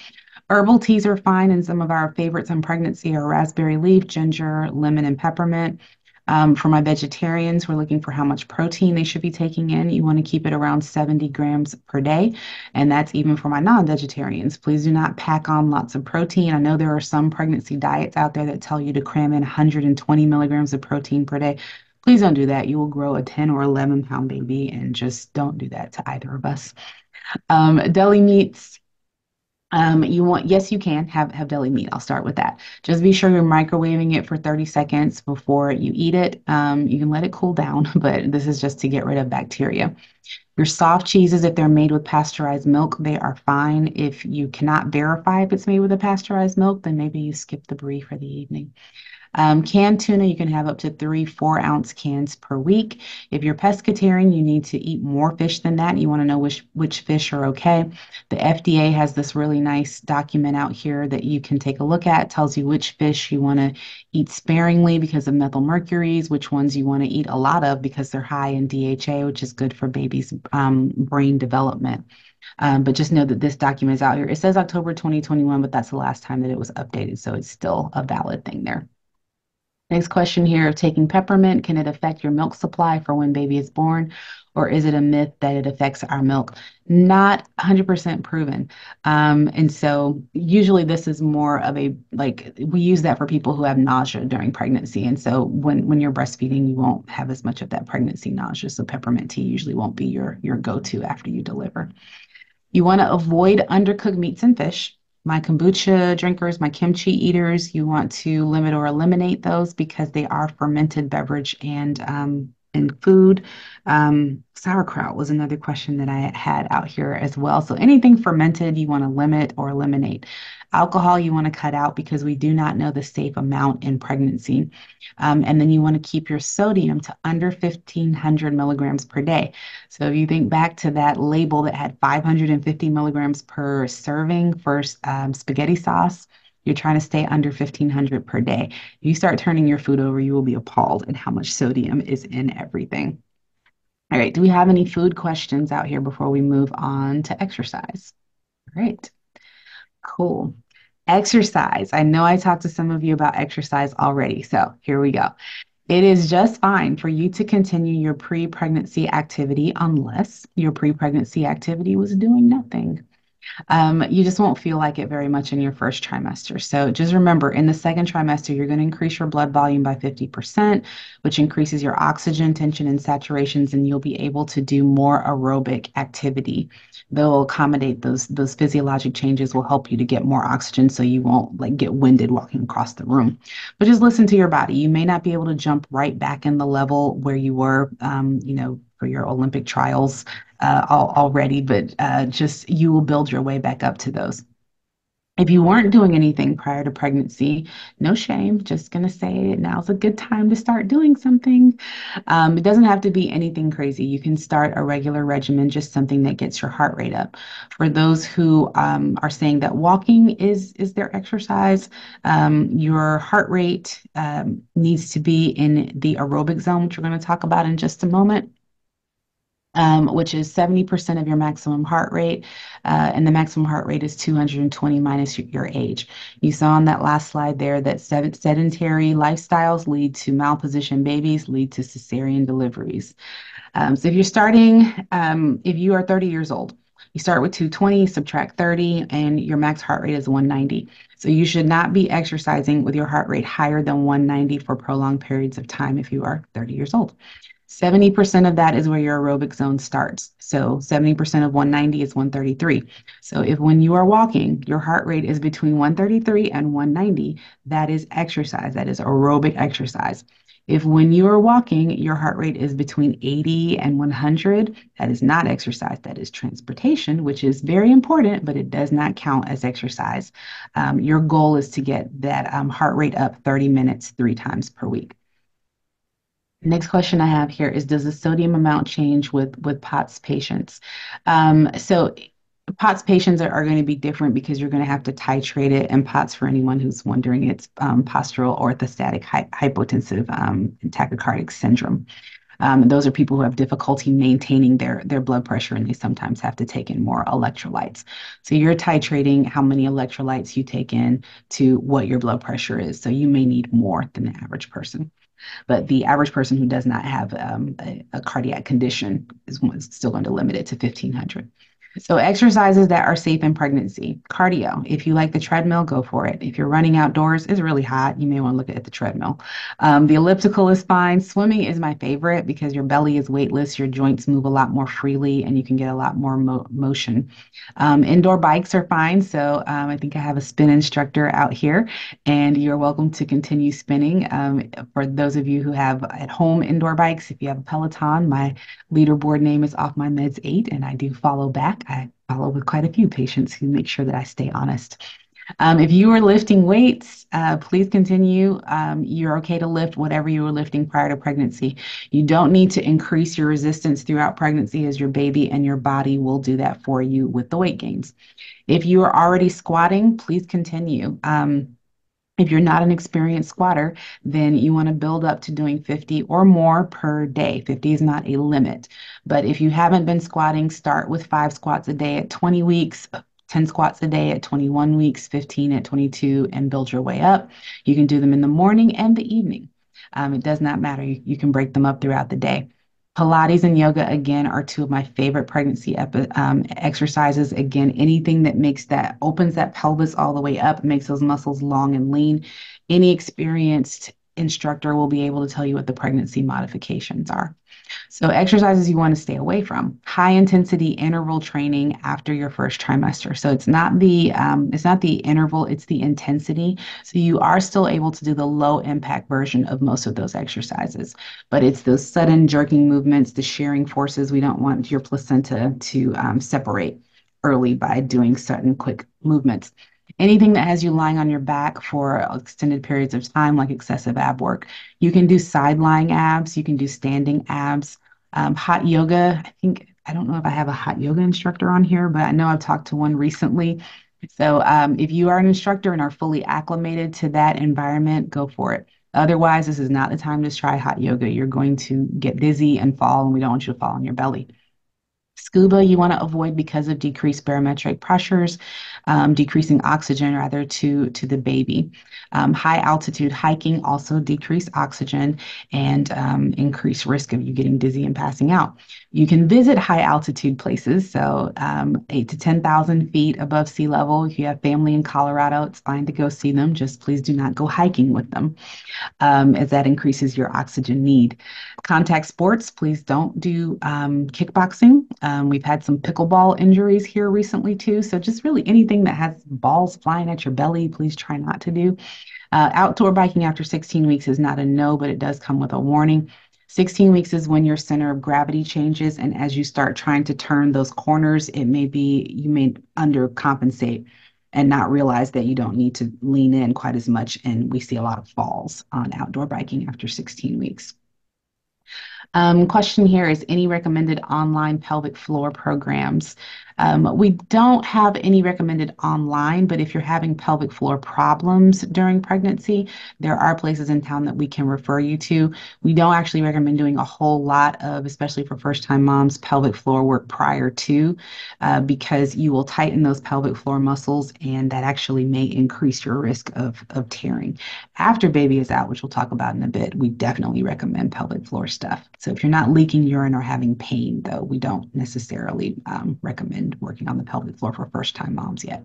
S1: Herbal teas are fine, and some of our favorites in pregnancy are raspberry leaf, ginger, lemon, and peppermint. For my vegetarians, we're looking for how much protein they should be taking in. You want to keep it around 70 grams per day, and that's even for my non-vegetarians. Please do not pack on lots of protein. I know there are some pregnancy diets out there that tell you to cram in 120 milligrams of protein per day. Please don't do that. You will grow a 10 or 11 pound baby, and just don't do that to either of us. Deli meats. Yes, you can have deli meat. I'll start with that. Just be sure you're microwaving it for 30 seconds before you eat it. You can let it cool down, but this is just to get rid of bacteria. Your soft cheeses, if they're made with pasteurized milk, they are fine. If you cannot verify if it's made with a pasteurized milk, then maybe you skip the brie for the evening. Canned tuna, you can have up to 3 4-ounce cans per week. If you're pescatarian, you need to eat more fish than that. You want to know which fish are okay. The FDA has this really nice document out here that you can take a look at. It tells you which fish you want to eat sparingly because of methyl mercuries, which ones you want to eat a lot of because they're high in DHA, which is good for babies' brain development. But just know that this document is out here. It says October 2021, but that's the last time that it was updated. So it's still a valid thing there. Next question here, taking peppermint, can it affect your milk supply for when baby is born? Or is it a myth that it affects our milk? Not 100% proven. And so usually this is more of like, we use that for people who have nausea during pregnancy. And so when you're breastfeeding, you won't have as much of that pregnancy nausea. So peppermint tea usually won't be your go-to after you deliver. You want to avoid undercooked meats and fish. My kombucha drinkers, my kimchi eaters, you want to limit or eliminate those because they are fermented beverage and food. Sauerkraut was another question that I had out here as well. So anything fermented, you want to limit or eliminate. Alcohol, you want to cut out because we do not know the safe amount in pregnancy. And then you want to keep your sodium to under 1,500 milligrams per day. So if you think back to that label that had 550 milligrams per serving for spaghetti sauce, you're trying to stay under 1,500 per day. If you start turning your food over, you will be appalled at how much sodium is in everything. All right, do we have any food questions out here before we move on to exercise? All right, cool. Exercise. I know I talked to some of you about exercise already, so here we go. It is just fine for you to continue your pre-pregnancy activity unless your pre-pregnancy activity was doing nothing. You just won't feel like it very much in your first trimester. So just remember, in the second trimester, you're going to increase your blood volume by 50%, which increases your oxygen, tension, and saturations, and you'll be able to do more aerobic activity. They'll accommodate those physiologic changes will help you to get more oxygen so you won't like get winded walking across the room. But just listen to your body. You may not be able to jump right back in the level where you were, for your Olympic trials already, but just you will build your way back up to those. If you weren't doing anything prior to pregnancy, no shame. Just gonna say now's a good time to start doing something. It doesn't have to be anything crazy. You can start a regular regimen, just something that gets your heart rate up. For those who are saying that walking is their exercise, your heart rate needs to be in the aerobic zone, which we're going to talk about in just a moment, which is 70% of your maximum heart rate. And the maximum heart rate is 220 minus your age. You saw on that last slide there that sedentary lifestyles lead to malpositioned babies, lead to cesarean deliveries. So if you're starting, if you are 30 years old, you start with 220, subtract 30, and your max heart rate is 190. So you should not be exercising with your heart rate higher than 190 for prolonged periods of time if you are 30 years old. 70% of that is where your aerobic zone starts. So 70% of 190 is 133. So if when you are walking, your heart rate is between 133 and 190, that is exercise. That is aerobic exercise. If when you are walking, your heart rate is between 80 and 100, that is not exercise. That is transportation, which is very important, but it does not count as exercise. Your goal is to get that heart rate up 30 minutes 3 times per week. Next question I have here is, does the sodium amount change with POTS patients? So POTS patients are going to be different because you're going to have to titrate it. And POTS, for anyone who's wondering, it's postural orthostatic hypotensive tachycardic syndrome. Those are people who have difficulty maintaining their blood pressure, and they sometimes have to take in more electrolytes. So you're titrating how many electrolytes you take in to what your blood pressure is. So you may need more than the average person. But the average person who does not have a cardiac condition is still going to limit it to 1500. So exercises that are safe in pregnancy. Cardio. If you like the treadmill, go for it. If you're running outdoors, it's really hot. You may want to look at the treadmill. The elliptical is fine. Swimming is my favorite because your belly is weightless. Your joints move a lot more freely and you can get a lot more motion. Indoor bikes are fine. So I think I have a spin instructor out here, and you're welcome to continue spinning. For those of you who have at home indoor bikes, if you have a Peloton, my leaderboard name is Off My Meds 8, and I do follow back. I follow with quite a few patients who make sure that I stay honest. If you are lifting weights, please continue. You're okay to lift whatever you were lifting prior to pregnancy. You don't need to increase your resistance throughout pregnancy, as your baby and your body will do that for you with the weight gains. If you are already squatting, please continue. If you're not an experienced squatter, then you want to build up to doing 50 or more per day. 50 is not a limit. But if you haven't been squatting, start with 5 squats a day at 20 weeks, 10 squats a day at 21 weeks, 15 at 22, and build your way up. You can do them in the morning and the evening. It does not matter. You can break them up throughout the day. Pilates and yoga, again, are two of my favorite pregnancy exercises. Again, anything that opens that pelvis all the way up, makes those muscles long and lean. Any experienced instructor will be able to tell you what the pregnancy modifications are. So exercises you want to stay away from: high intensity interval training after your first trimester. So it's not the interval, it's the intensity. So you are still able to do the low impact version of most of those exercises, but it's those sudden jerking movements, the shearing forces. We don't want your placenta to separate early by doing sudden quick movements. Anything that has you lying on your back for extended periods of time, like excessive ab work. You can do side lying abs, you can do standing abs. Hot yoga, I don't know if I have a hot yoga instructor on here, but I know I've talked to one recently. So if you are an instructor and are fully acclimated to that environment, go for it. Otherwise, this is not the time to try hot yoga. You're going to get dizzy and fall, and we don't want you to fall on your belly. Scuba, you want to avoid because of decreased barometric pressures, decreasing oxygen rather to the baby. High altitude hiking also decrease oxygen and increase risk of you getting dizzy and passing out. You can visit high altitude places, so 8 to 10,000 feet above sea level. If you have family in Colorado, it's fine to go see them. Just please do not go hiking with them, as that increases your oxygen need. Contact sports, please don't do kickboxing. We've had some pickleball injuries here recently too. So just really anything that has balls flying at your belly, please try not to do. Outdoor biking after 16 weeks is not a no, but it does come with a warning. 16 weeks is when your center of gravity changes, and as you start trying to turn those corners, you may undercompensate. and not realize that you don't need to lean in quite as much. And we see a lot of falls on outdoor biking after 16 weeks. Question here is any recommended online pelvic floor programs? We don't have any recommended online, but if you're having pelvic floor problems during pregnancy, there are places in town that we can refer you to. We don't actually recommend doing a whole lot of, especially for first-time moms, pelvic floor work prior to, because you will tighten those pelvic floor muscles, and that actually may increase your risk of tearing. After baby is out, which we'll talk about in a bit, we definitely recommend pelvic floor stuff. So if you're not leaking urine or having pain, though, we don't necessarily recommend working on the pelvic floor for first time moms yet.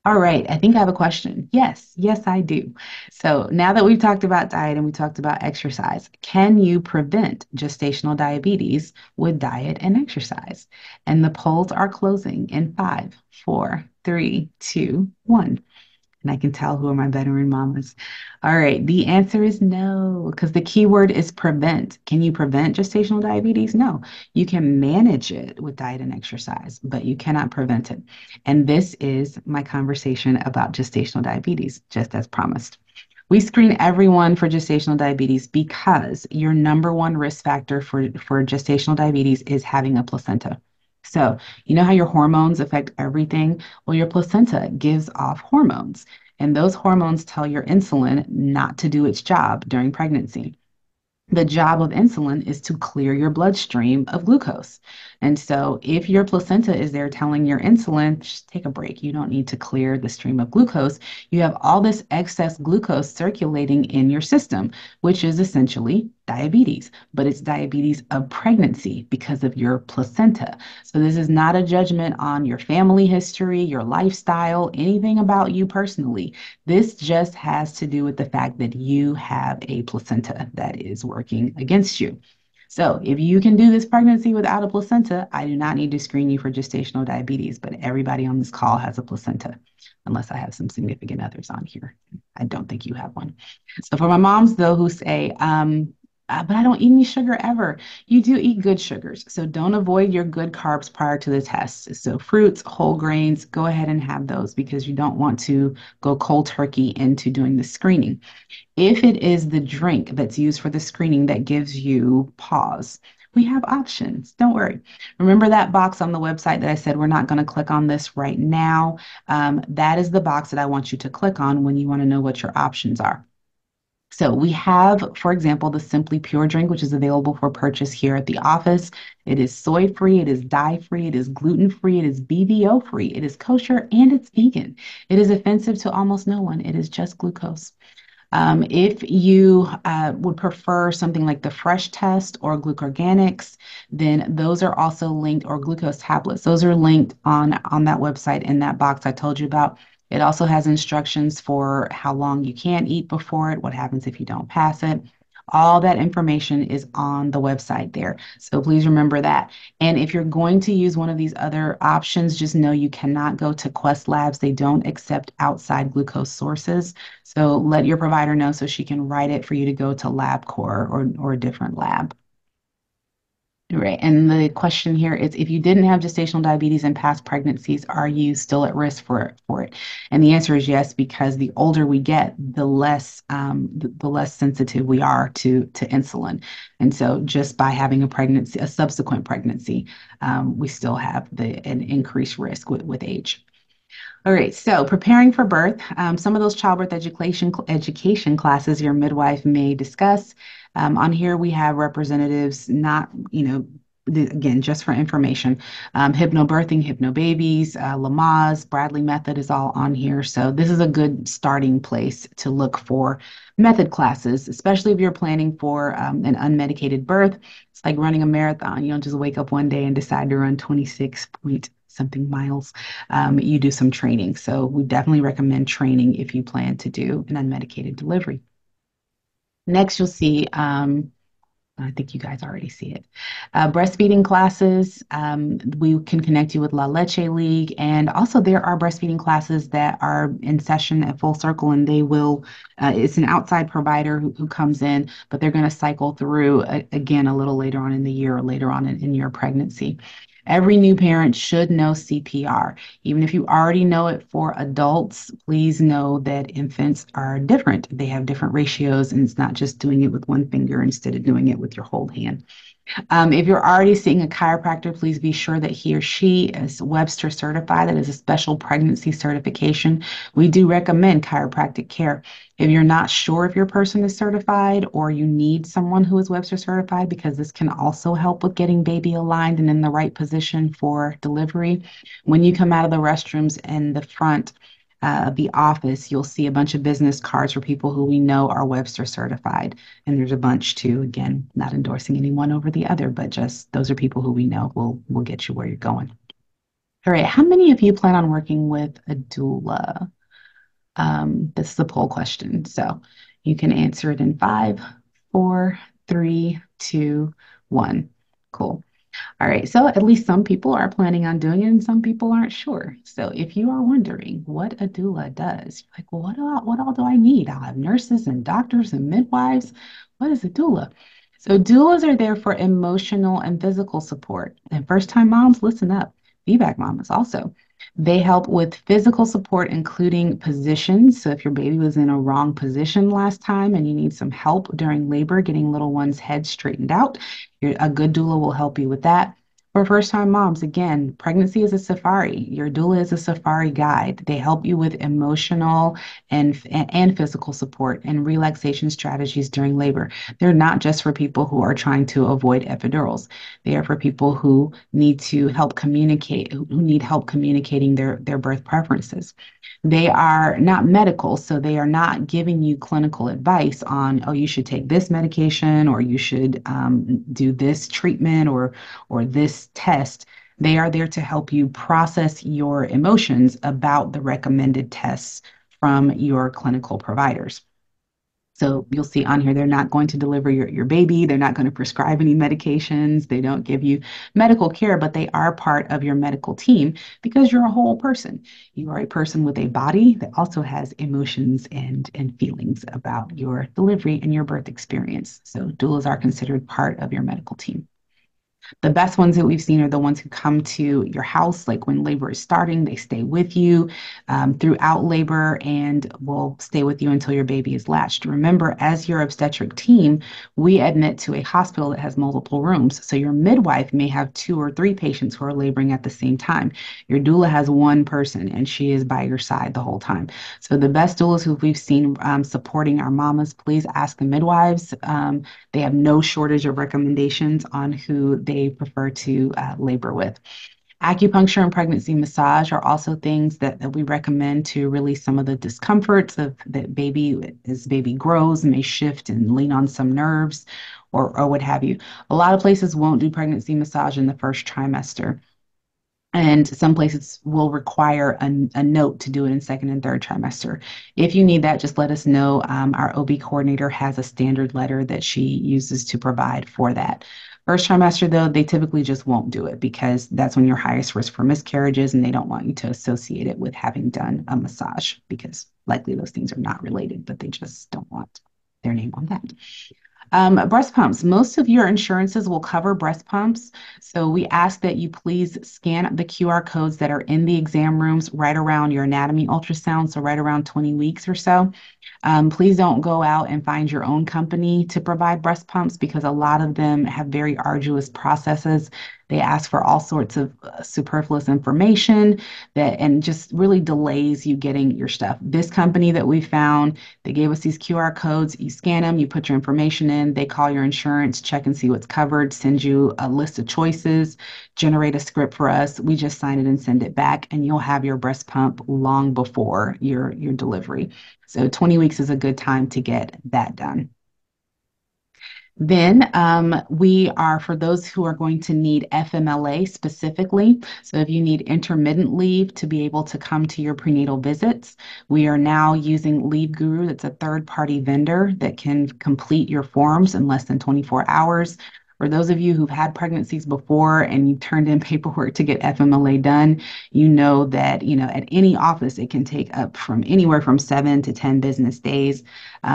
S1: All right, I think I have a question. Yes, yes, I do. So now that we've talked about diet and we talked about exercise, can you prevent gestational diabetes with diet and exercise? And the polls are closing in 5, 4, 3, 2, 1. And I can tell who are my veteran mamas. All right, the answer is no, because the key word is prevent. Can you prevent gestational diabetes? No. You can manage it with diet and exercise, but you cannot prevent it. And this is my conversation about gestational diabetes, just as promised. We screen everyone for gestational diabetes because your number one risk factor for gestational diabetes is having a placenta. So, you know how your hormones affect everything? Well, your placenta gives off hormones, and those hormones tell your insulin not to do its job during pregnancy. The job of insulin is to clear your bloodstream of glucose. And so, if your placenta is there telling your insulin, just take a break, you don't need to clear the stream of glucose, you have all this excess glucose circulating in your system, which is essentially diabetes, but it's diabetes of pregnancy because of your placenta. So, this is not a judgment on your family history, your lifestyle, anything about you personally. This just has to do with the fact that you have a placenta that is working against you. So, if you can do this pregnancy without a placenta, I do not need to screen you for gestational diabetes, but everybody on this call has a placenta, unless I have some significant others on here. I don't think you have one. So, for my moms, though, who say, but I don't eat any sugar ever. You do eat good sugars. So don't avoid your good carbs prior to the test. So fruits, whole grains, go ahead and have those because you don't want to go cold turkey into doing the screening. If it is the drink that's used for the screening that gives you pause, we have options. Don't worry. Remember that box on the website that I said we're not going to click on this right now? That is the box that I want you to click on when you want to know what your options are. So we have, for example, the Simply Pure drink, which is available for purchase here at the office. It is soy-free, it is dye-free, it is gluten-free, it is BVO-free, it is kosher, and it's vegan. It is offensive to almost no one. It is just glucose. If you would prefer something like the Fresh Test or Glucorganics, then those are also linked, or glucose tablets. Those are linked on that website in that box I told you about. It also has instructions for how long you can eat before it, what happens if you don't pass it. All that information is on the website there. So please remember that. And if you're going to use one of these other options, just know you cannot go to Quest Labs. They don't accept outside glucose sources. So let your provider know so she can write it for you to go to LabCorp or a different lab. Right. And the question here is if you didn't have gestational diabetes in past pregnancies, are you still at risk for it? And the answer is yes, because the older we get, the less sensitive we are to insulin. And so just by having a pregnancy, a subsequent pregnancy, we still have an increased risk with age. All right, so preparing for birth, some of those childbirth education classes your midwife may discuss. On here, we have representatives, not, again, just for information, hypnobirthing, hypnobabies, Lamaze, Bradley Method is all on here. So this is a good starting place to look for method classes, especially if you're planning for an unmedicated birth. It's like running a marathon. You don't just wake up one day and decide to run 26 point something miles. You do some training. So we definitely recommend training if you plan to do an unmedicated delivery. Next, you'll see, I think you guys already see it. Breastfeeding classes, we can connect you with La Leche League. And also there are breastfeeding classes that are in session at Full Circle and they will, it's an outside provider who comes in, but they're going to cycle through again a little later on in the year or later on in your pregnancy. Every new parent should know CPR. Even if you already know it for adults, please know that infants are different. They have different ratios, and it's not just doing it with one finger instead of doing it with your whole hand. If you're already seeing a chiropractor, please be sure that he or she is Webster certified. That is a special pregnancy certification. We do recommend chiropractic care. If you're not sure if your person is certified or you need someone who is Webster certified, because this can also help with getting baby aligned and in the right position for delivery. When you come out of the restrooms in the front, of the office, you'll see a bunch of business cards for people who we know are Webster certified. And there's a bunch too. Again, not endorsing any one over the other, but just those are people who we know will get you where you're going. All right. How many of you plan on working with a doula? This is a poll question. So you can answer it in five, four, three, two, one. Cool. All right, so at least some people are planning on doing it and some people aren't sure. So if you are wondering what a doula does, you're like, well, what all do I need? I'll have nurses and doctors and midwives. What is a doula? So doulas are there for emotional and physical support. And first-time moms, listen up. Feedback mamas also. They help with physical support, including positions. So if your baby was in a wrong position last time and you need some help during labor, getting little one's head straightened out, a good doula will help you with that. For first time moms, again, pregnancy is a safari. Your doula is a safari guide. They help you with emotional and physical support and relaxation strategies during labor. They're not just for people who are trying to avoid epidurals. They are for people who need to help communicate, who need help communicating their birth preferences. They are not medical, so they are not giving you clinical advice on, oh, you should take this medication or you should do this treatment or this test. They are there to help you process your emotions about the recommended tests from your clinical providers. So you'll see on here, they're not going to deliver your baby. They're not going to prescribe any medications. They don't give you medical care, but they are part of your medical team because you're a whole person. You are a person with a body that also has emotions and feelings about your delivery and your birth experience. So doulas are considered part of your medical team. The best ones that we've seen are the ones who come to your house, like when labor is starting, they stay with you throughout labor and will stay with you until your baby is latched. Remember, as your obstetric team, we admit to a hospital that has multiple rooms. So your midwife may have two or three patients who are laboring at the same time. Your doula has one person and she is by your side the whole time. So the best doulas who we've seen supporting our mamas, please ask the midwives. They have no shortage of recommendations on who they prefer to labor with. Acupuncture and pregnancy massage are also things that we recommend to release some of the discomforts of that baby as baby grows may shift and lean on some nerves or what have you. A lot of places won't do pregnancy massage in the first trimester. And some places will require a note to do it in second and third trimester. If you need that, just let us know. Our OB coordinator has a standard letter that she uses to provide for that. First trimester, though, they typically just won't do it because that's when you're highest risk for miscarriages, and they don't want you to associate it with having done a massage because likely those things are not related, but they just don't want their name on that. Breast pumps. Most of your insurances will cover breast pumps. So we ask that you please scan the QR codes that are in the exam rooms right around your anatomy ultrasound, so right around 20 weeks or so. Please don't go out and find your own company to provide breast pumps because a lot of them have very arduous processes. They ask for all sorts of superfluous information that and just really delays you getting your stuff. This company that we found, they gave us these QR codes. You scan them, you put your information in, they call your insurance, check and see what's covered, send you a list of choices, generate a script for us. We just sign it and send it back, and you'll have your breast pump long before your delivery. So 20 weeks is a good time to get that done. Then we are for those who are going to need FMLA specifically. So if you need intermittent leave to be able to come to your prenatal visits, we are now using Leave Guru. That's a third-party vendor that can complete your forms in less than 24 hours. For those of you who've had pregnancies before and you've turned in paperwork to get FMLA done, you know that, at any office, it can take up from anywhere from 7 to 10 business days.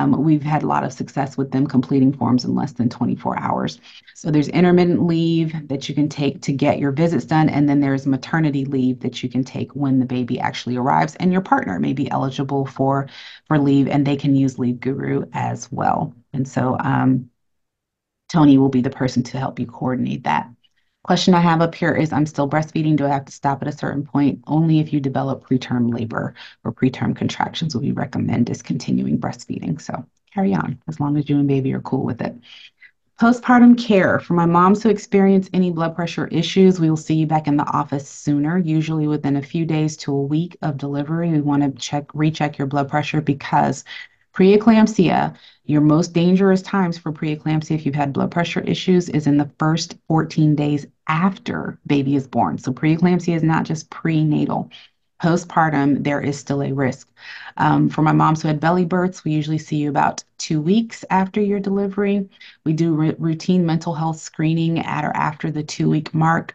S1: We've had a lot of success with them completing forms in less than 24 hours. So there's intermittent leave that you can take to get your visits done, and then there's maternity leave that you can take when the baby actually arrives, and your partner may be eligible for leave, and they can use Leave Guru as well. And so Tony will be the person to help you coordinate that. Question I have up here is, I'm still breastfeeding. Do I have to stop at a certain point? Only if you develop preterm labor or preterm contractions will we recommend discontinuing breastfeeding. So carry on as long as you and baby are cool with it. Postpartum care. For my moms who experience any blood pressure issues, we will see you back in the office sooner, usually within a few days to a week of delivery. We want to recheck your blood pressure because preeclampsia, your most dangerous times for preeclampsia, if you've had blood pressure issues, is in the first 14 days after baby is born. So preeclampsia is not just prenatal. Postpartum, there is still a risk. For my moms who had belly births, we usually see you about 2 weeks after your delivery. We do routine mental health screening at or after the 2 week mark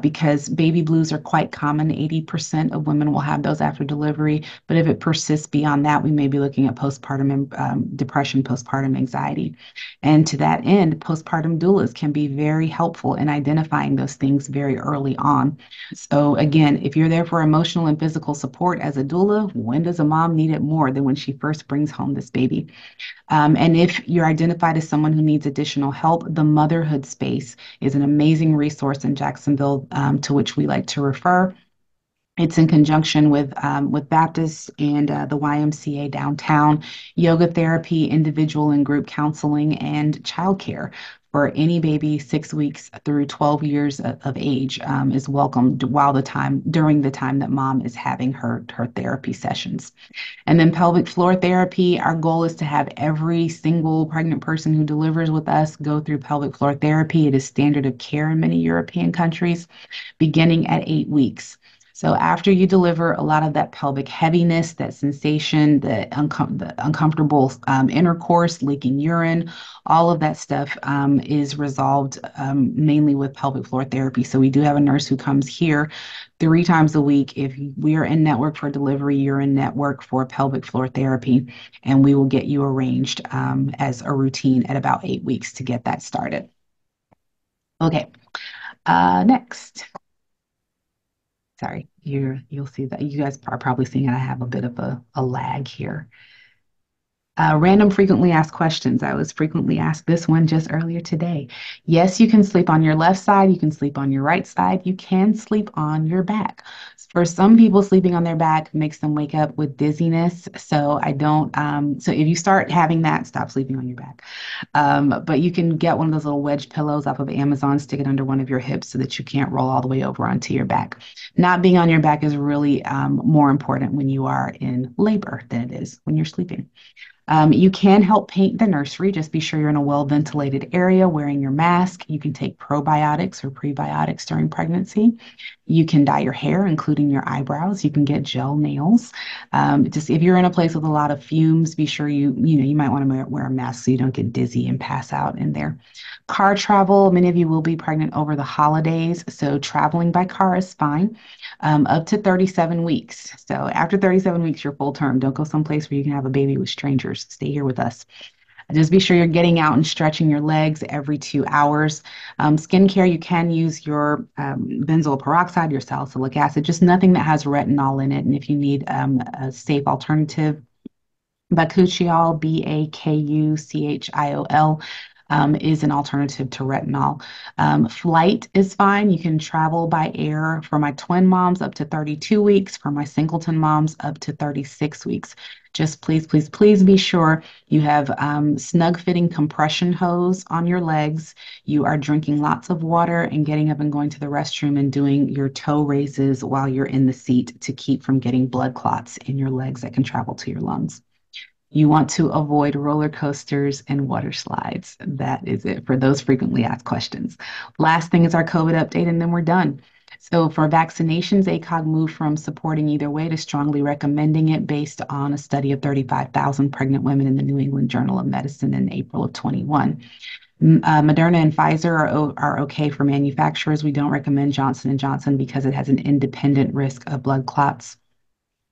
S1: because baby blues are quite common. 80% of women will have those after delivery. But if it persists beyond that, we may be looking at postpartum depression, postpartum anxiety. And to that end, postpartum doulas can be very helpful in identifying those things very early on. So, again, if you're there for emotional and physical support as a doula, when does a mom need it more than when she first brings home this baby? And if you're identified as someone who needs additional help, the motherhood space is an amazing resource in Jacksonville to which we like to refer. It's in conjunction with Baptist and the YMCA downtown, yoga therapy, individual and group counseling, and childcare for any baby 6 weeks through 12 years of age is welcomed while during the time that mom is having her therapy sessions. And then pelvic floor therapy, our goal is to have every single pregnant person who delivers with us go through pelvic floor therapy. It is standard of care in many European countries, beginning at 8 weeks. So after you deliver, a lot of that pelvic heaviness, that sensation, the uncomfortable intercourse, leaking urine, all of that stuff is resolved mainly with pelvic floor therapy. So we do have a nurse who comes here 3 times a week. If we are in network for delivery, you're in network for pelvic floor therapy, and we will get you arranged as a routine at about 8 weeks to get that started. Okay, next. Sorry, you'll see that you guys are probably seeing I have a bit of a lag here. Random frequently asked questions. I was frequently asked this one just earlier today. Yes, you can sleep on your left side. You can sleep on your right side. You can sleep on your back. For some people, sleeping on their back makes them wake up with dizziness. So I don't, so if you start having that, stop sleeping on your back. But you can get one of those little wedge pillows off of Amazon, stick it under one of your hips so that you can't roll all the way over onto your back. Not being on your back is really more important when you are in labor than it is when you're sleeping. You can help paint the nursery. Just be sure you're in a well-ventilated area wearing your mask. You can take probiotics or prebiotics during pregnancy. You can dye your hair, including your eyebrows. You can get gel nails. Just if you're in a place with a lot of fumes, be sure you might want to wear a mask so you don't get dizzy and pass out in there. Car travel, many of you will be pregnant over the holidays, so traveling by car is fine, up to 37 weeks. So after 37 weeks, you're full term. Don't go someplace where you can have a baby with strangers. Stay here with us. Just be sure you're getting out and stretching your legs every 2 hours. Skincare, you can use your benzoyl peroxide, your salicylic acid, just nothing that has retinol in it. And if you need a safe alternative, Bakuchiol, Bakuchiol, is an alternative to retinol. Flight is fine. You can travel by air for my twin moms up to 32 weeks, for my singleton moms up to 36 weeks. Just please, please, please be sure you have snug fitting compression hose on your legs. You are drinking lots of water and getting up and going to the restroom and doing your toe raises while you're in the seat to keep from getting blood clots in your legs that can travel to your lungs. You want to avoid roller coasters and water slides. That is it for those frequently asked questions. Last thing is our COVID update, and then we're done. So for vaccinations, ACOG moved from supporting either way to strongly recommending it based on a study of 35,000 pregnant women in the New England Journal of Medicine in April of 21. Moderna and Pfizer are okay for manufacturers. We don't recommend Johnson and Johnson because it has an independent risk of blood clots,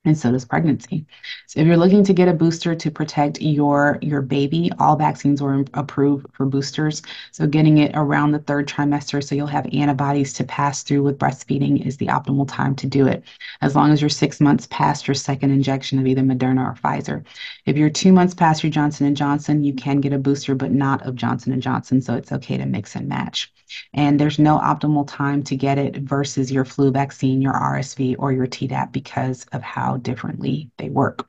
S1: and so does pregnancy. So if you're looking to get a booster to protect your baby, all vaccines are approved for boosters. So getting it around the third trimester so you'll have antibodies to pass through with breastfeeding is the optimal time to do it. As long as you're 6 months past your second injection of either Moderna or Pfizer. If you're 2 months past your Johnson and Johnson, you can get a booster, but not of Johnson and Johnson. So it's okay to mix and match. And there's no optimal time to get it versus your flu vaccine, your RSV, or your Tdap because of how differently they work.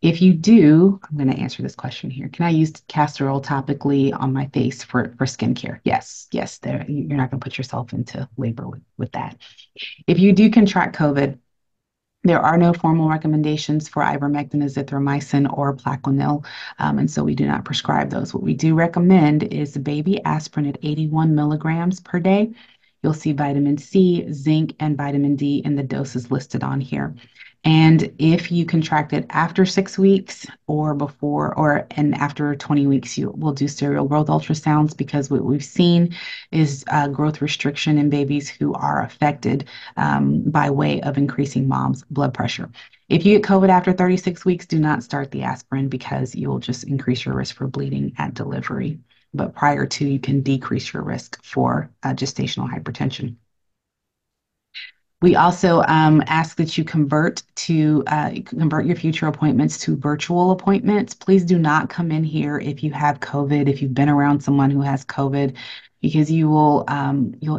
S1: If you do, I'm going to answer this question here. Can I use castor oil topically on my face for skincare? Yes, yes. There, you're not going to put yourself into labor with that. If you do contract COVID, there are no formal recommendations for ivermectin, azithromycin, or Plaquenil, and so we do not prescribe those. What we do recommend is baby aspirin at 81 milligrams per day. You'll see vitamin C, zinc, and vitamin D in the doses listed on here. And if you contract it after 6 weeks or before or and after 20 weeks, you will do serial growth ultrasounds because what we've seen is growth restriction in babies who are affected by way of increasing mom's blood pressure. If you get COVID after 36 weeks, do not start the aspirin because you'll just increase your risk for bleeding at delivery. But prior to, you can decrease your risk for gestational hypertension. We also ask that you convert your future appointments to virtual appointments. Please do not come in here if you have COVID, if you've been around someone who has COVID, because you'll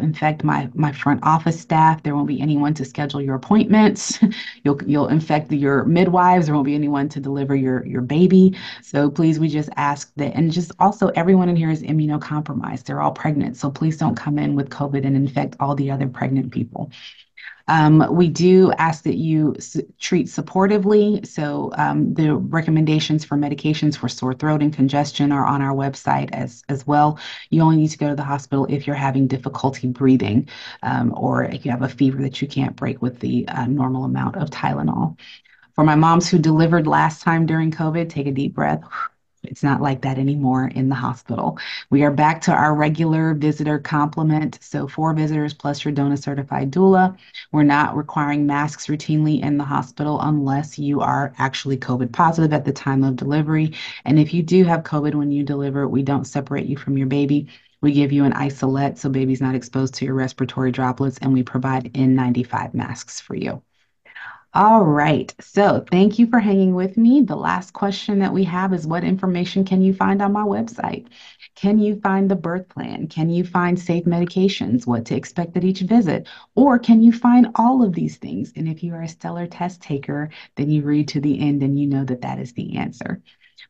S1: infect my front office staff. There won't be anyone to schedule your appointments. You'll infect your midwives. There won't be anyone to deliver your baby. So please, we just ask that, and just also everyone in here is immunocompromised. They're all pregnant, so please don't come in with COVID and infect all the other pregnant people. We do ask that you treat supportively. So the recommendations for medications for sore throat and congestion are on our website as well. You only need to go to the hospital if you're having difficulty breathing or if you have a fever that you can't break with the normal amount of Tylenol. For my moms who delivered last time during COVID, take a deep breath. It's not like that anymore in the hospital. We are back to our regular visitor complement. So 4 visitors plus your DONA certified doula. We're not requiring masks routinely in the hospital unless you are actually COVID positive at the time of delivery. And if you do have COVID when you deliver, we don't separate you from your baby. We give you an isolette so baby's not exposed to your respiratory droplets, and we provide N95 masks for you. All right. So thank you for hanging with me. The last question that we have is what information can you find on my website? Can you find the birth plan? Can you find safe medications, what to expect at each visit? Or can you find all of these things? And if you are a stellar test taker, then you read to the end and you know that that is the answer.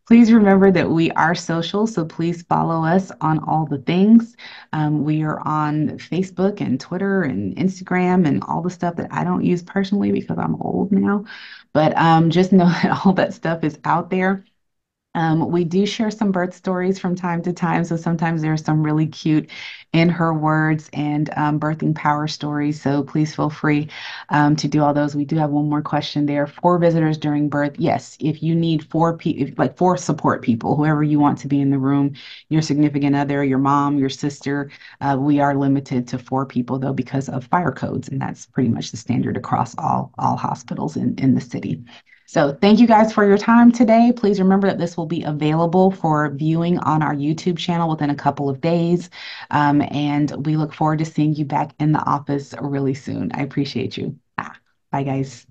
S1: Please remember that we are social, so please follow us on all the things. We are on Facebook and Twitter and Instagram and all the stuff that I don't use personally because I'm old now. But just know that all that stuff is out there. We do share some birth stories from time to time. So sometimes there are some really cute in her words and birthing power stories. So please feel free to do all those. We do have one more question there. 4 visitors during birth. Yes, if you need 4 people, like 4 support people, whoever you want to be in the room, your significant other, your mom, your sister, we are limited to 4 people though because of fire codes, and that's pretty much the standard across all hospitals in the city. So thank you guys for your time today. Please remember that this will be available for viewing on our YouTube channel within a couple of days. And we look forward to seeing you back in the office really soon. I appreciate you. Bye, guys.